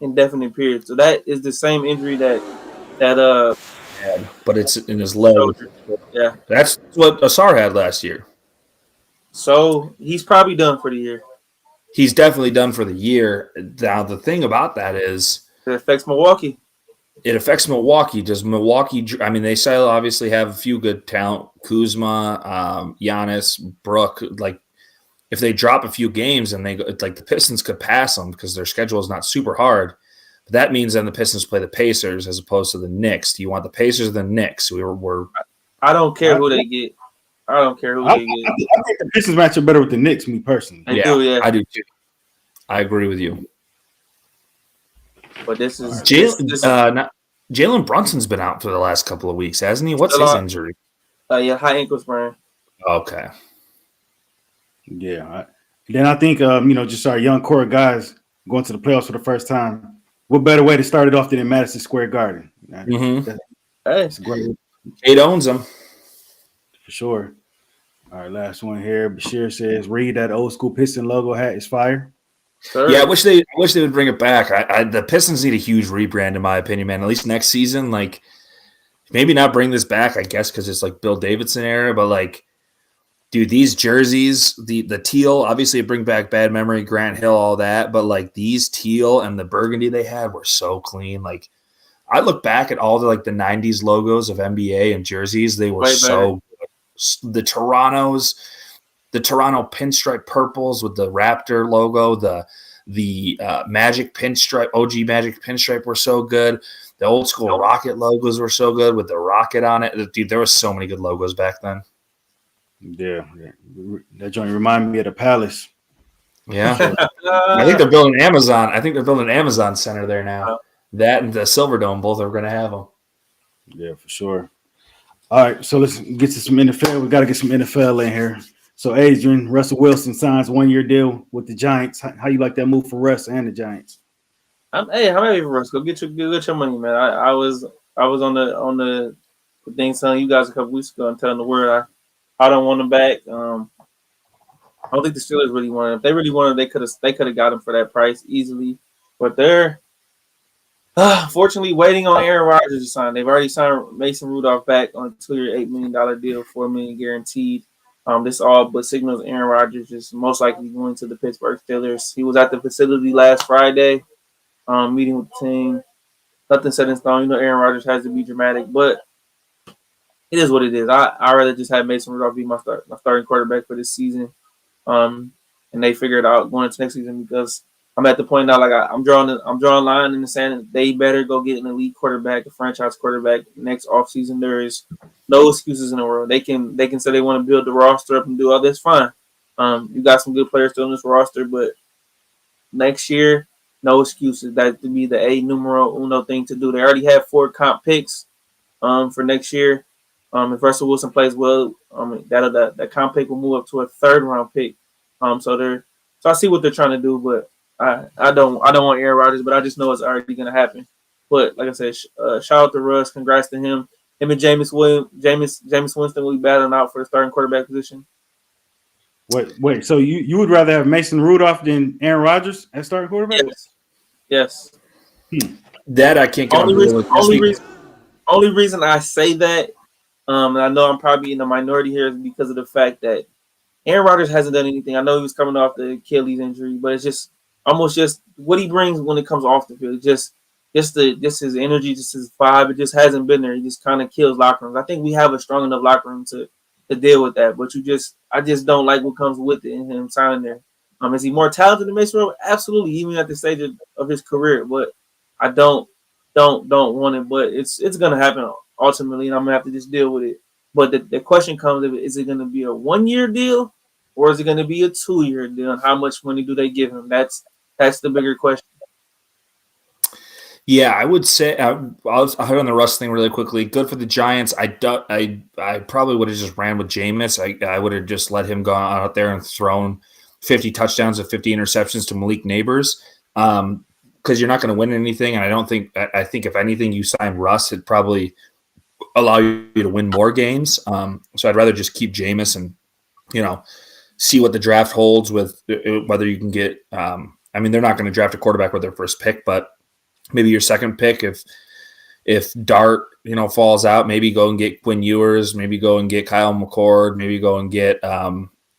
indefinite period. So that is the same injury that but it's in his leg. shoulder. Yeah. That's what Asar had last year. So he's probably done for the year. He's definitely done for the year. Now the thing about that is It affects Milwaukee. it affects Milwaukee. Does Milwaukee? I mean, they still obviously have a few good talent: Kuzma, Giannis, Brook. Like, if they drop a few games and they go, like the Pistons could pass them because their schedule is not super hard. But that means then the Pistons play the Pacers as opposed to the Knicks. Do you want the Pacers or the Knicks? I don't care who they get. I don't care who they get. I think the Pistons match up better with the Knicks, me personally. I do. I do too. I agree with you. But this is Jalen Brunson's been out for the last couple of weeks, hasn't he? What's his injury? High ankle sprain. Okay. Yeah. Then I think just our young core guys going to the playoffs for the first time. What better way to start it off than in Madison Square Garden? That's great. Kate owns them. For sure. All right, last one here. Bashir says, "Reid, that old school Piston logo hat is fire." Sure. Yeah, I wish they would bring it back. The Pistons need a huge rebrand, in my opinion, man. At least next season, like maybe not bring this back, I guess, because it's like Bill Davidson era. But like, dude, these jerseys, the teal, obviously it bring back Bad Memory, Grant Hill, all that. But like these teal and the burgundy they had were so clean. Like I look back at all the like the '90s logos of NBA and jerseys, they were so good. The Toronto pinstripe purples with the Raptor logo, the Magic pinstripe, OG Magic pinstripe were so good. The old school Rocket logos were so good with the rocket on it. Dude, there was so many good logos back then. Yeah. That joint reminded me of the Palace. Yeah. I think they're building Amazon. I think they're building an Amazon center there now. That and the Silverdome, both are going to have them. Yeah, for sure. All right, so let's get to some NFL. We got to get some NFL in here. So, Adrian, Russell Wilson signs 1-year deal with the Giants. How you like that move for Russ and the Giants? I'm happy for Russ. Go get your money, man. I was on the thing telling you guys a couple weeks ago and telling the word I don't want him back. I don't think the Steelers really wanted him. If they really wanted him, they could have got him for that price easily. But they're fortunately waiting on Aaron Rodgers to sign. They've already signed Mason Rudolph back on a 2-year, $8 million deal, $4 million guaranteed. This all but signals Aaron Rodgers is most likely going to the Pittsburgh Steelers. He was at the facility last Friday, meeting with the team. Nothing set in stone. Aaron Rodgers has to be dramatic, but it is what it is. I'd rather just have Mason Rudolph be my starting quarterback for this season. And they figure it out going into next season because I'm at the point now, like I'm drawing a line in the sand. And they better go get an elite quarterback, a franchise quarterback next offseason. There is no excuses in the world. They can say they want to build the roster up and do all this. Fine. You got some good players still in this roster, but next year, no excuses. That to be the numero uno thing to do. They already have 4 comp picks for next year. If Russell Wilson plays well, that comp pick will move up to a 3rd round pick. So I see what they're trying to do, but I don't want Aaron Rodgers, but I just know it's already going to happen. But like I said, shout out to Russ. Congrats to him. Him and Jameis Winston will be battling out for the starting quarterback position. Wait. So you would rather have Mason Rudolph than Aaron Rodgers as starting quarterback? Yes. That I can't get Only reason I say that, and I know I'm probably in the minority here, is because of the fact that Aaron Rodgers hasn't done anything. I know he was coming off the Achilles injury, but it's just almost just what he brings when it comes off the field. Just his energy, just his vibe. It just hasn't been there. He just kind of kills locker rooms. I think we have a strong enough locker room to deal with that. But I just don't like what comes with it in him signing there. Is he more talented than Mason Rudolph? Absolutely, even at the stage of his career. But I don't want it. But it's gonna happen ultimately, and I'm gonna have to just deal with it. But the question comes: is it gonna be a 1-year deal, or is it gonna be a 2-year deal? And how much money do they give him? That's the bigger question. Yeah, I would say I'll hit on the Russ thing really quickly. Good for the Giants. I probably would have just ran with Jameis. I would have just let him go out there and thrown 50 touchdowns and 50 interceptions to Malik Neighbors because you're not going to win anything. And I think if anything, you sign Russ, it'd probably allow you to win more games. So I'd rather just keep Jameis and see what the draft holds with whether you can get. They're not going to draft a quarterback with their first pick, but maybe your second pick if Dart, falls out, maybe go and get Quinn Ewers, maybe go and get Kyle McCord, maybe go and get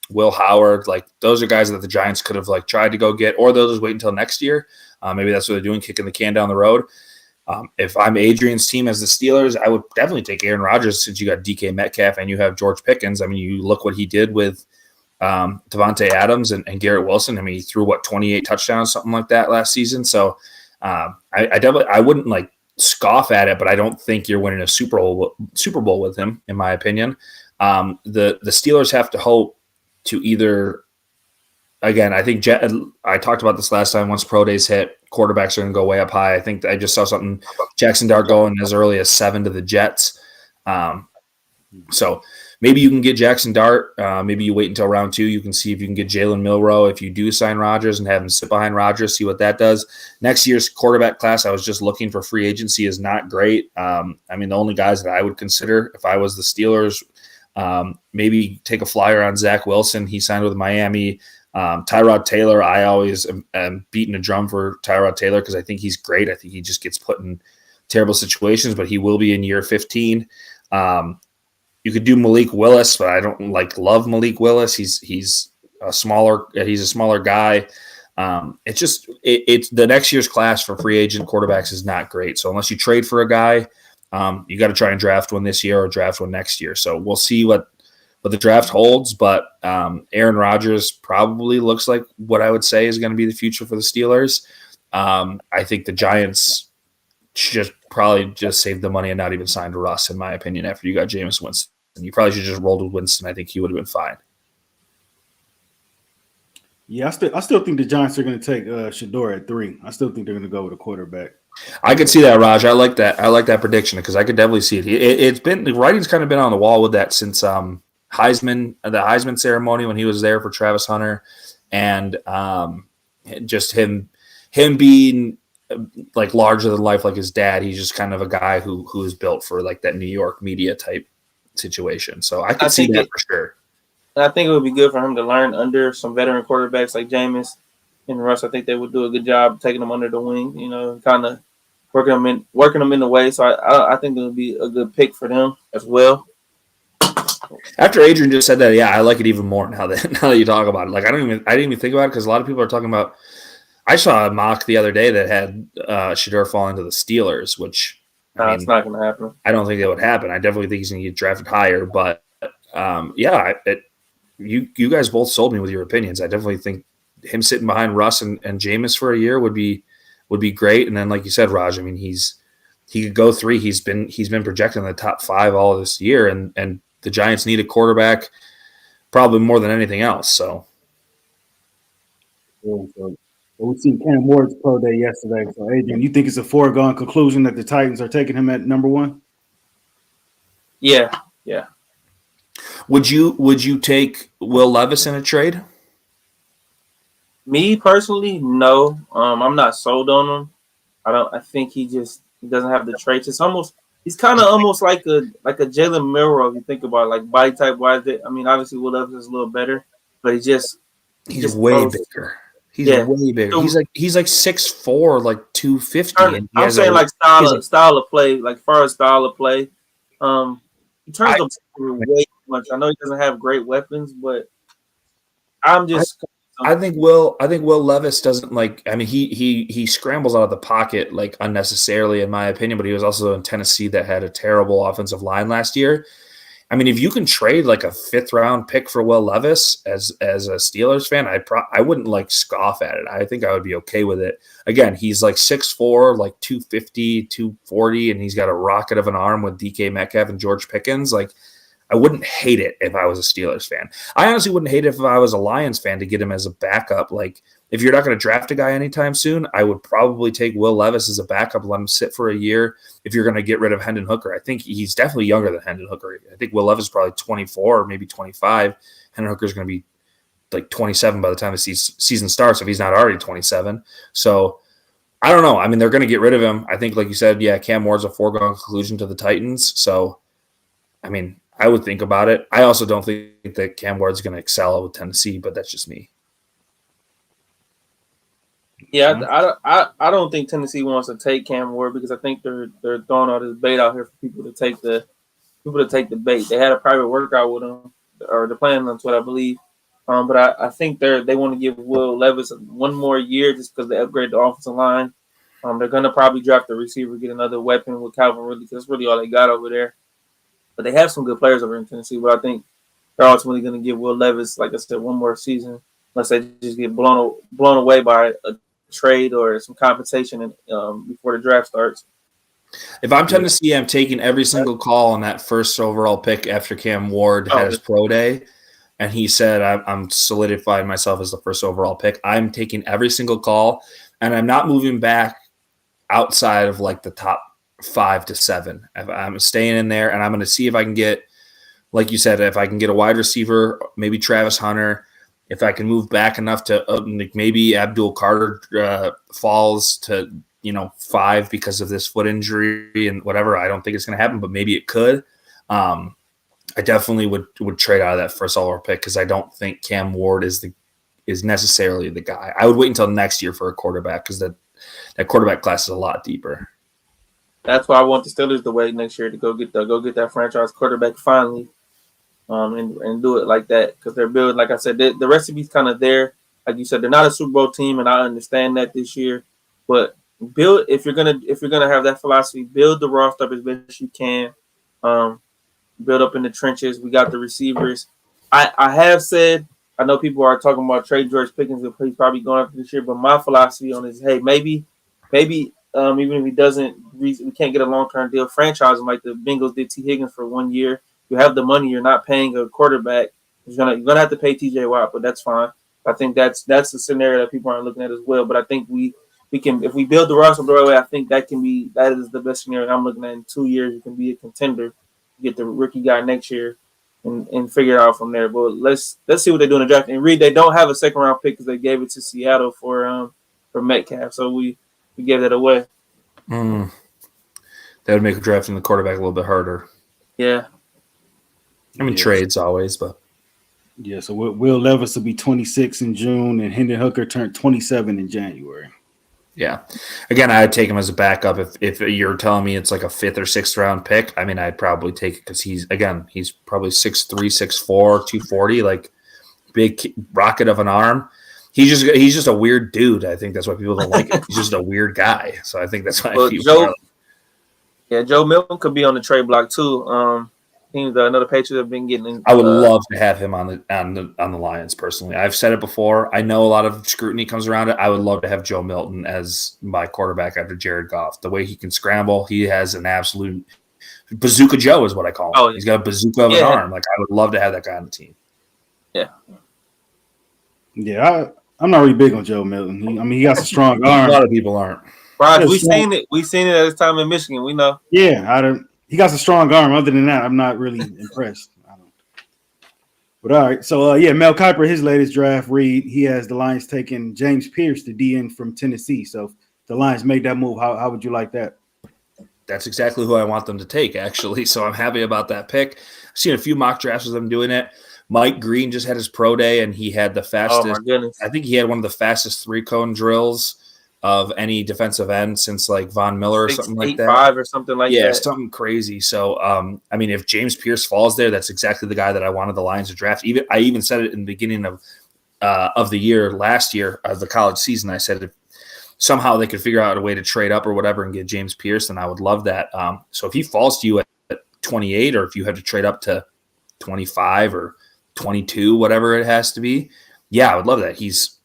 Will Howard. Like those are guys that the Giants could have like tried to go get, or they'll just wait until next year. Maybe that's what they're doing, kicking the can down the road. If I'm Adrian's team as the Steelers, I would definitely take Aaron Rodgers since you got DK Metcalf and you have George Pickens. I mean, you look what he did with Devontae Adams and Garrett Wilson. I mean, he threw 28 touchdowns, something like that last season. So I wouldn't like scoff at it, but I don't think you're winning a Super Bowl with him, in my opinion. The Steelers have to hope to either, again, I think I talked about this last time. Once pro days hit, quarterbacks are going to go way up high. I think I just saw something, Jackson Dart going as early as 7 to the Jets. So maybe you can get Jackson Dart. Maybe you wait until round 2. You can see if you can get Jalen Milroe if you do sign Rodgers and have him sit behind Rodgers, see what that does. Next year's quarterback class, I was just looking for free agency, is not great. I mean, the only guys that I would consider if I was the Steelers, maybe take a flyer on Zach Wilson. He signed with Miami. Tyrod Taylor, I always am beating a drum for Tyrod Taylor because I think he's great. I think he just gets put in terrible situations, but he will be in year 15. You could do Malik Willis, but I don't love Malik Willis. He's a smaller guy. It's the next year's class for free agent quarterbacks is not great. So unless you trade for a guy, you got to try and draft one this year or draft one next year. So we'll see what the draft holds. But Aaron Rodgers probably looks like what I would say is going to be the future for the Steelers. I think the Giants should probably just save the money and not even sign Russ, in my opinion, after you got Jameis Winston. You probably should just roll with Winston. I think he would have been fine. Yeah, I still think the Giants are going to take Shador at 3. I still think they're going to go with a quarterback. I could see that, Raj. I like that. I like that prediction because I could definitely see it. It's been the writing's kind of been on the wall with that since the Heisman ceremony when he was there for Travis Hunter, and just him being like larger than life, like his dad. He's just kind of a guy who is built for like that New York media type situation. So I could see that for sure. I think it would be good for him to learn under some veteran quarterbacks like Jameis and Russ. I think they would do a good job taking them under the wing, kind of working them in the way. So I think it would be a good pick for them as well. After Adrian just said that, yeah, I like it even more now that you talk about it. Like I didn't even think about it because a lot of people are talking about. I saw a mock the other day that had Shador falling to the Steelers, which it's not going to happen. I don't think that would happen. I definitely think he's going to get drafted higher. But you guys both sold me with your opinions. I definitely think him sitting behind Russ and Jameis for a year would be great. And then, like you said, Raj, I mean, he could go 3. He's been projected in the top 5 all of this year, and the Giants need a quarterback probably more than anything else. So. We've seen Cam Ward's pro day yesterday. So, Adrian, you think it's a foregone conclusion that the Titans are taking him at number 1? Yeah. Would you take Will Levis in a trade? Me personally, no. I'm not sold on him. I think he doesn't have the traits. He's kind of almost like a Jalen Milroe if you think about it, like body type wise. I mean, obviously Will Levis is a little better, but he's way bigger. He's way bigger. He's like 6'4", like 250. I'm saying like style of play, like far as style of play. He turns them way too much. I know he doesn't have great weapons, but I think Will Levis doesn't like. I mean, he scrambles out of the pocket like unnecessarily, in my opinion. But he was also in Tennessee that had a terrible offensive line last year. I mean, if you can trade like a 5th round pick for Will Levis as a Steelers fan, I wouldn't like scoff at it. I think I would be okay with it. Again, he's like 6'4", like 250, 240, and he's got a rocket of an arm with DK Metcalf and George Pickens. Like, I wouldn't hate it if I was a Steelers fan. I honestly wouldn't hate it if I was a Lions fan to get him as a backup. Like, if you're not going to draft a guy anytime soon, I would probably take Will Levis as a backup, let him sit for a year. If you're going to get rid of Hendon Hooker, I think he's definitely younger than Hendon Hooker. I think Will Levis is probably 24 or maybe 25. Hendon Hooker is going to be like 27 by the time the season starts if he's not already 27. So I don't know. I mean, they're going to get rid of him. I think, like you said, yeah, Cam Ward's a foregone conclusion to the Titans. So, I mean, I would think about it. I also don't think that Cam Ward's going to excel with Tennessee, but that's just me. Yeah, I don't think Tennessee wants to take Cam Ward because I think they're throwing all this bait out here for people to take the bait. They had a private workout with him, or they're planning on what I believe. But I think they want to give Will Levis one more year just because they upgrade the offensive line. They're gonna probably draft a receiver, get another weapon with Calvin Ridley because that's really all they got over there. But they have some good players over in Tennessee. But I think they're ultimately going to give Will Levis, like I said, one more season, unless they just get blown away by a trade or some compensation before the draft starts. If I'm Tennessee, I'm taking every single call on that first overall pick after Cam Ward had his pro day, and he said, I'm solidifying myself as the first overall pick. I'm taking every single call, and I'm not moving back outside of like the top 5 to 7. I'm staying in there, and I'm going to see if I can get, like you said, if I can get a wide receiver, maybe Travis Hunter, if I can move back enough to maybe Abdul Carter falls to 5 because of this foot injury and whatever. I don't think it's going to happen, but maybe it could. I definitely would trade out of that first overall pick because I don't think Cam Ward is necessarily the guy. I would wait until next year for a quarterback because that quarterback class is a lot deeper. That's why I want the Steelers to wait next year to go get that franchise quarterback finally, and do it like that because they're building. Like I said, the recipe's kind of there. Like you said, they're not a Super Bowl team, and I understand that this year. But build if you're gonna have that philosophy, build the roster up as best you can. Build up in the trenches. We got the receivers. I have said I know people are talking about trade George Pickens. He's probably going after this year, but my philosophy on is, hey, maybe. Even if he doesn't, we can't get a long-term deal. Franchise him like the Bengals did T. Higgins for 1 year. You have the money. You're not paying a quarterback. You're gonna have to pay T.J. Watt, but that's fine. I think that's the scenario that people aren't looking at as well. But I think we can, if we build the roster the right way, I think that is the best scenario I'm looking at. In 2 years, you can be a contender, get the rookie guy next year, and figure it out from there. But let's see what they do in the draft. And Reid, they don't have a second-round pick because they gave it to Seattle for Metcalf. So we gave that away. That would make drafting the quarterback a little bit harder. Yeah. I mean, trades always, but. Yeah, so Will Levis will be 26 in June, and Hendon Hooker turned 27 in January. Yeah. Again, I'd take him as a backup. If you're telling me it's like a 5th or 6th round pick, I mean, I'd probably take it because he's probably 6'3", 6'4", 240, like big rocket of an arm. He's just a weird dude. I think that's why people don't like him. He's just a weird guy. So I think that's why Joe Milton could be on the trade block too. Another Patriot have been getting. I would love to have him on the Lions personally. I've said it before. I know a lot of scrutiny comes around it. I would love to have Joe Milton as my quarterback after Jared Goff. The way he can scramble, he has an absolute bazooka Joe is what I call him. Oh, he's got a bazooka of an arm. Like I would love to have that guy on the team. Yeah. Yeah, I'm not really big on Joe Milton. He got a strong arm. A lot of people aren't. Raj, we've seen it. We've seen it at his time in Michigan. We know. Yeah, he got a strong arm. Other than that, I'm not really impressed. But all right, so Mel Kiper, his latest draft read, he has the Lions taking James Pierce, the DN from Tennessee. So if the Lions made that move, how would you like that? That's exactly who I want them to take, actually. So I'm happy about that pick. I've seen a few mock drafts of them doing it. Mike Green just had his pro day, and he had the fastest. Oh my goodness! I think he had one of the fastest 3-cone drills of any defensive end since like Von Miller or something like that. 5 or something like that. Yeah, something crazy. So, I mean, if James Pierce falls there, that's exactly the guy that I wanted the Lions to draft. I even said it in the beginning of the year last year of the college season. I said if somehow they could figure out a way to trade up or whatever and get James Pierce, then I would love that. So if he falls to you at 28, or if you have to trade up to 25 or 22, whatever it has to be, yeah, I would love that. He's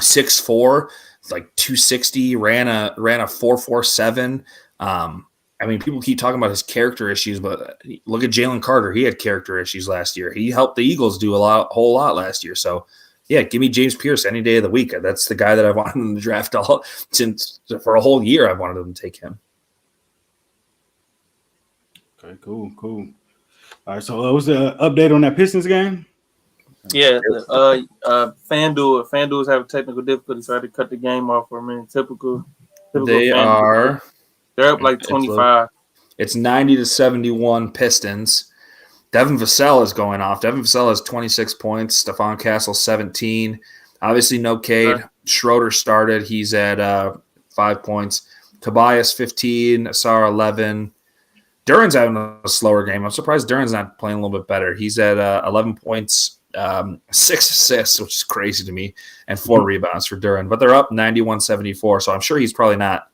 6'4", like 260, ran a 4.47. I mean, people keep talking about his character issues, but look at Jalen Carter. He had character issues last year. He helped the Eagles do a whole lot last year. So, yeah, give me James Pierce any day of the week. That's the guy that I wanted in the draft since for a whole year. I wanted them to take him. Okay, cool. All right, so what's the update on that Pistons game? Yeah, FanDuel is having technical difficulties, so I had to cut the game off for a minute. Typical They're up like 25. It's 90-71 Pistons. Devin Vassell is going off. Devin Vassell has 26 points. Stephon Castle 17. Obviously, no Cade. Schroeder started. He's at 5 points. Tobias 15. Asar 11. Duran's having a slower game. I'm surprised Duran's not playing a little bit better. He's at 11 points, 6 assists, which is crazy to me, and 4 rebounds for Duran. But they're up 91-74, so I'm sure he's probably not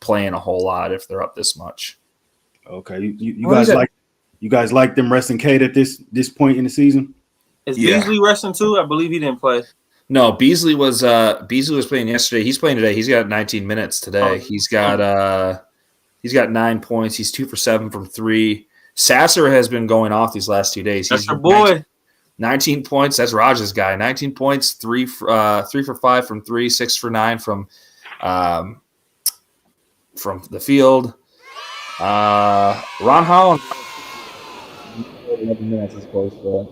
playing a whole lot if they're up this much. Okay, you guys like them resting Cade at this point in the season? Is Beasley resting too? I believe he didn't play. No, Beasley was playing yesterday. He's playing today. He's got 19 minutes today. He's got 9 points. He's 2 for 7 from 3. Sasser has been going off these last 2 days. That's your boy. 19 points. That's Raj's guy. 19 points, 3 for 5 from 3, 6 for 9 from the field. Ron Holland 11 minutes as opposed to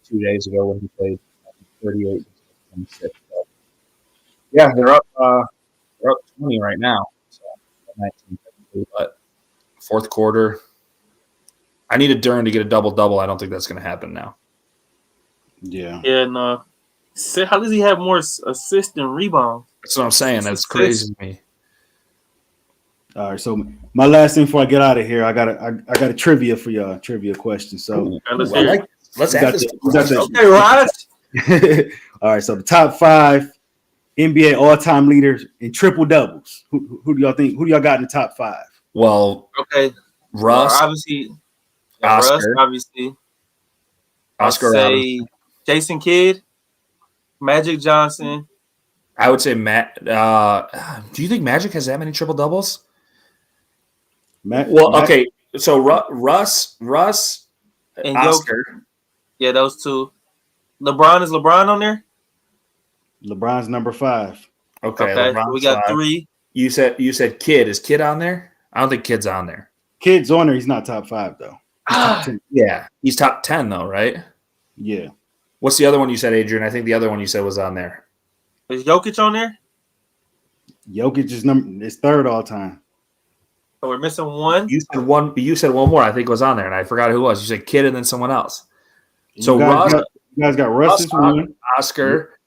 2 days ago when he played 38. Yeah, they're up 20 right now. So 19, but fourth quarter, I needed Duran to get a double-double. I don't think that's going to happen now. Yeah. Yeah, no. How does he have more assists than rebounds? That's what I'm saying. That's crazy to me. All right, so my last thing before I get out of here, I got a trivia for y'all, trivia question. So let's add this. Okay, Raaj. All right, so the top 5 NBA all-time leaders in triple doubles. Who do y'all think? Who do y'all got in the top 5? Well, okay, Russ, obviously, Oscar, Russ, obviously. Oscar, say Jason Kidd, Magic Johnson. I would say Matt. Do you think Magic has that many triple doubles? Okay. So Russ, and Oscar. Yeah, those two. LeBron, is LeBron on there? LeBron's number 5. Okay, we got 5. 3. You said Kidd. Is Kidd on there? I don't think Kidd's on there. Kidd's on there. He's not top 5 though. Yeah, he's top 10 though, right? Yeah. What's the other one you said, Adrian? I think the other one you said was on there. Is Jokic on there? Jokic is 3rd all time. So we're missing 1. You said one more. I think was on there, and I forgot who it was. You said Kidd and then someone else. So you guys got Russ is 1, Oscar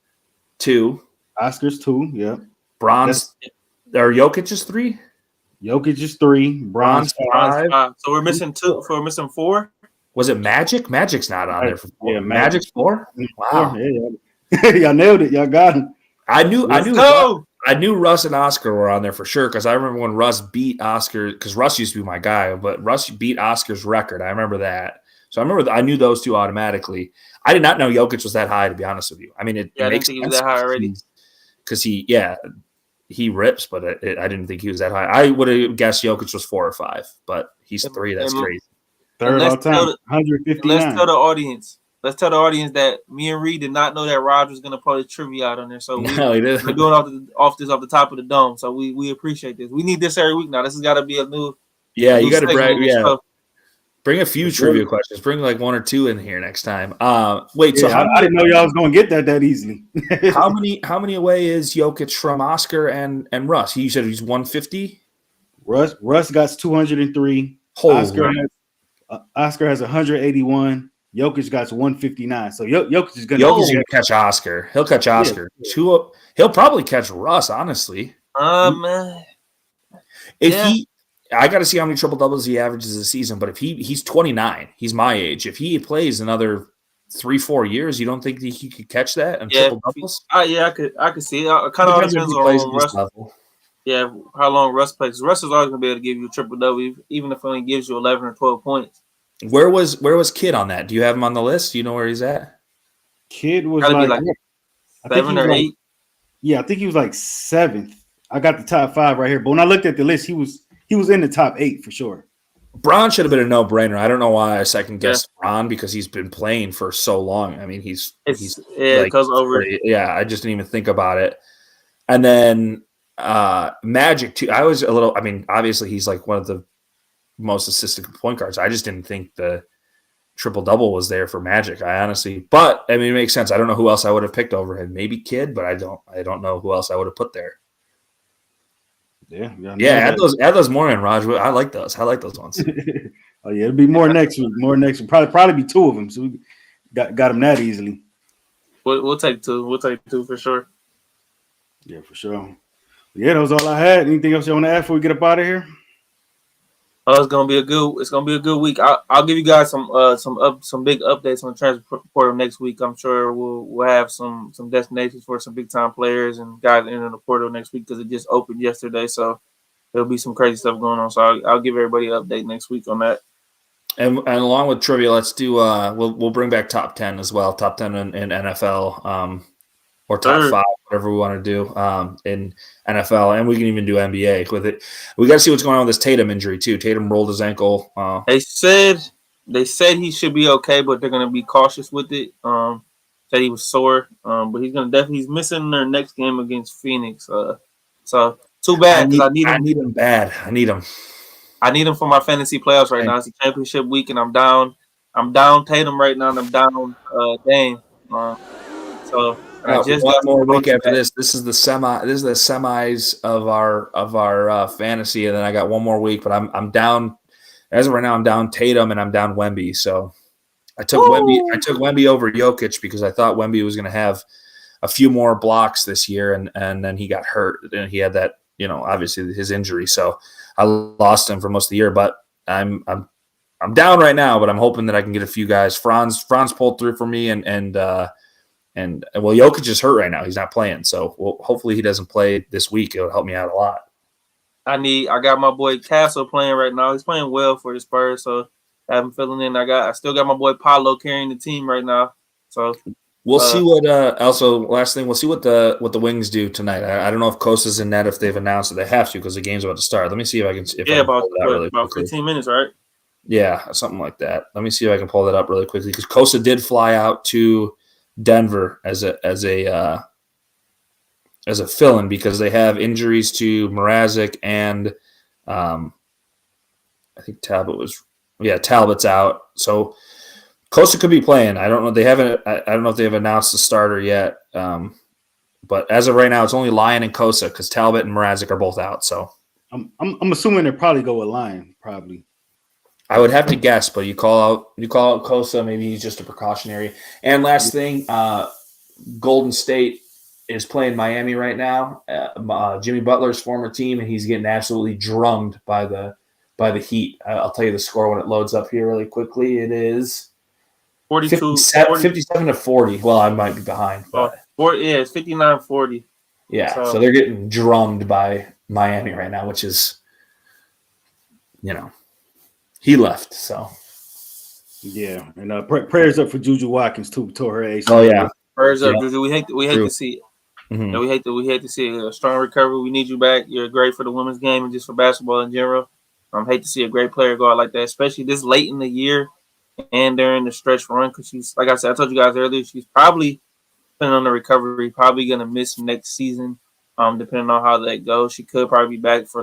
2, Oscar's 2. Yeah. Bronze. Or Jokic is 3. Jokic is 3. Bronze 5. So we're missing 2. So we're missing 4. Was it Magic? Magic's not on there for 4. Yeah, Magic's 4. Wow. Yeah. Y'all nailed it. Y'all got him. I knew Russ and Oscar were on there for sure because I remember when Russ beat Oscar because Russ used to be my guy, but Russ beat Oscar's record. I remember that. So I knew those two automatically. I did not know Jokic was that high, to be honest with you. I mean, it I makes didn't think sense he was that high already. Because he rips, but I didn't think he was that high. I would have guessed Jokic was 4 or 5, but he's 3. That's crazy. 3rd all time, 159. Let's tell the audience that me and Reid did not know that Raaj was going to play trivia out on there. So he did. We're doing off the top of the dome. So we appreciate this. We need this every week now. This has got to be a new. Yeah, you got to brag. Yeah. Stuff. Bring a few trivia questions. Bring like 1 or 2 in here next time. So I didn't know y'all was going to get that easily. how many away is Jokic from Oscar and Russ? You said he's 150. Russ got 203. Oscar has 181. Jokic got 159. So Jokic is going to catch Oscar. He'll catch Oscar. Yeah. He'll probably catch Russ. Honestly, man. I got to see how many triple doubles he averages a season. But if he's 29, he's my age. If he plays another 3-4 years, you don't think that he could catch that in triple doubles? I could see it. It kind of depends on Russ. Level. Yeah, how long Russ plays. Russ is always going to be able to give you a triple double, even if he only gives you 11 or 12 points. Where was Kidd on that? Do you have him on the list? Do you know where he's at? Kidd was like 7 or 8. Yeah, I think he was like 7th. I got the top 5 right here. But when I looked at the list, he was in the top 8 for sure. Bron should have been a no-brainer. I don't know why I second guessed Bron because he's been playing for so long. I mean, he's it goes over. Yeah, I just didn't even think about it. And then Magic too. I was a little. I mean, obviously he's like one of the most assisted point guards. I just didn't think the triple double was there for Magic. But I mean, it makes sense. I don't know who else I would have picked over him. Maybe Kidd, but I don't know who else I would have put there. Yeah. Add those more in, Raj. I like those. I like those ones. Oh yeah, it'll be more next week. Probably be 2 of them. So we got them that easily. We'll take two. We'll take two for sure. Yeah, for sure. Yeah, that was all I had. Anything else you want to add before we get up out of here? Oh, it's gonna be a good week. I'll give you guys some big updates on the transfer portal next week. I'm sure we'll have some destinations for some big time players and guys entering the portal next week because it just opened yesterday. So there'll be some crazy stuff going on. So I'll give everybody an update next week on that. And along with trivia, let's do we'll bring back top 10 as well. Top 10 in NFL, or top 5, whatever we want to do in NFL, and we can even do NBA with it. We got to see what's going on with this Tatum injury too. Tatum rolled his ankle. They said he should be okay, but they're gonna be cautious with it. Said he was sore, but he's missing their next game against Phoenix. So too bad because I need him. I need him bad. I need him. I need him for my fantasy playoffs right now. It's a championship week, and I'm down Tatum right now, and I'm down Dame. So I just one more week after this. This is the semis of our fantasy, and then I got one more week. But I'm down as of right now. I'm down Tatum and I'm down Wemby. So I took Wemby over Jokic because I thought Wemby was going to have a few more blocks this year, and then he got hurt and he had that obviously his injury. So I lost him for most of the year. But I'm down right now. But I'm hoping that I can get a few guys. Franz pulled through for me, and Jokic is hurt right now. He's not playing. So hopefully he doesn't play this week. It'll help me out a lot. I got my boy Castle playing right now. He's playing well for the Spurs, so I have him filling in. I still got my boy Paolo carrying the team right now. So we'll see what. Also, last thing, we'll see what the Wings do tonight. I don't know if Costa's in net if they've announced that they have to because the game's about to start. Let me see if I can. About 15 minutes, right? Yeah, something like that. Let me see if I can pull that up really quickly because Costa did fly out to Denver as a fill-in because they have injuries to Mrazek and I think Talbot's out. So Costa could be playing. I don't know. I don't know if they've announced the starter yet. But as of right now, it's only Lyon and Costa because Talbot and Mrazek are both out. So I'm assuming they probably go with Lyon, probably. I would have to guess, but you call out Costa. Maybe he's just a precautionary. And last thing, Golden State is playing Miami right now. Jimmy Butler's former team, and he's getting absolutely drummed by the Heat. I'll tell you the score when it loads up here really quickly. It is 57-40. Well, I might be behind. But it's 59-40. Yeah, so they're getting drummed by Miami right now, which is, he left, so. Yeah, and prayers up for Juju Watkins too. Tore her ACL. Oh yeah, prayers up, Juju. We hate to see it. Mm-hmm. We hate to see it. A strong recovery. We need you back. You're great for the women's game and just for basketball in general. Hate to see a great player go out like that, especially this late in the year and during the stretch run. Because she's, like I said, I told you guys earlier, she's probably, depending on the recovery, probably gonna miss next season. Depending on how that goes, she could probably be back for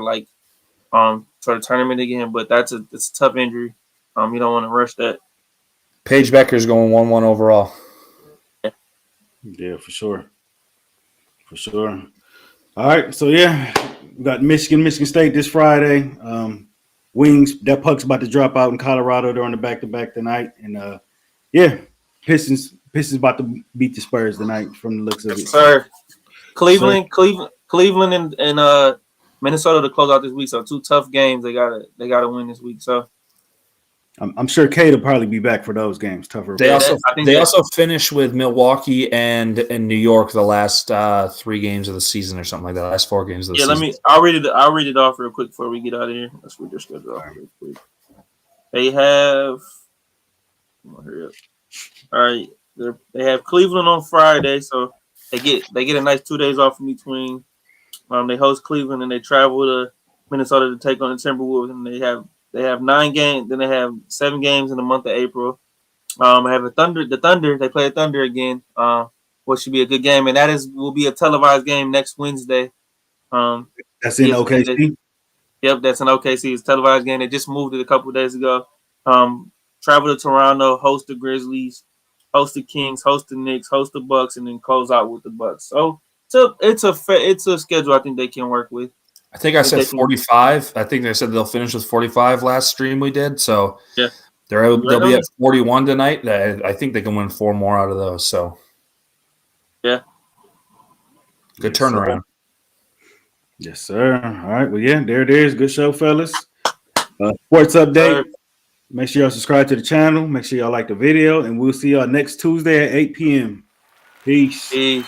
for the tournament again. But it's a tough injury. You don't want to rush that. Paige Becker's going 1-1 overall. Yeah, for sure. For sure. All right, so yeah, we got Michigan State this Friday. Wings, that puck's about to drop out in Colorado during the back-to-back tonight, and Pistons about to beat the Spurs tonight from the looks of it. Sir, Cleveland, and Minnesota to close out this week. So 2 tough games they gotta win this week. So I'm sure Cade will probably be back for those games. Tougher. They also finish with Milwaukee and New York the last 3 games of the season or something like that. Last 4 games of the season. I'll read it off real quick before we get out of here. Let's read their schedule off real quick. They have. Hurry up. All right, they have Cleveland on Friday, so they get a nice 2 days off in between. They host Cleveland and they travel to Minnesota to take on the Timberwolves, and they have 9 games. Then they have 7 games in the month of April. I have the Thunder. They play the Thunder again, which should be a good game, and will be a televised game next Wednesday. That's in OKC. Yep, that's an OKC. It's a televised game. They just moved it a couple of days ago. Travel to Toronto, host the Grizzlies, host the Kings, host the Knicks, host the Bucks, and then close out with the Bucks. So it's a schedule I think they can work with. I think I said 45. I think they said they'll finish with 45 last stream we did. So yeah, they'll be at 41 tonight. I think they can win 4 more out of those. So Yeah. Good Yes, sir. turnaround. Yes, sir. All right. Well, yeah, there it is. Good show, fellas. Sports update. Make sure y'all subscribe to the channel. Make sure y'all like the video, and we'll see y'all next Tuesday at 8 p.m. Peace. Peace.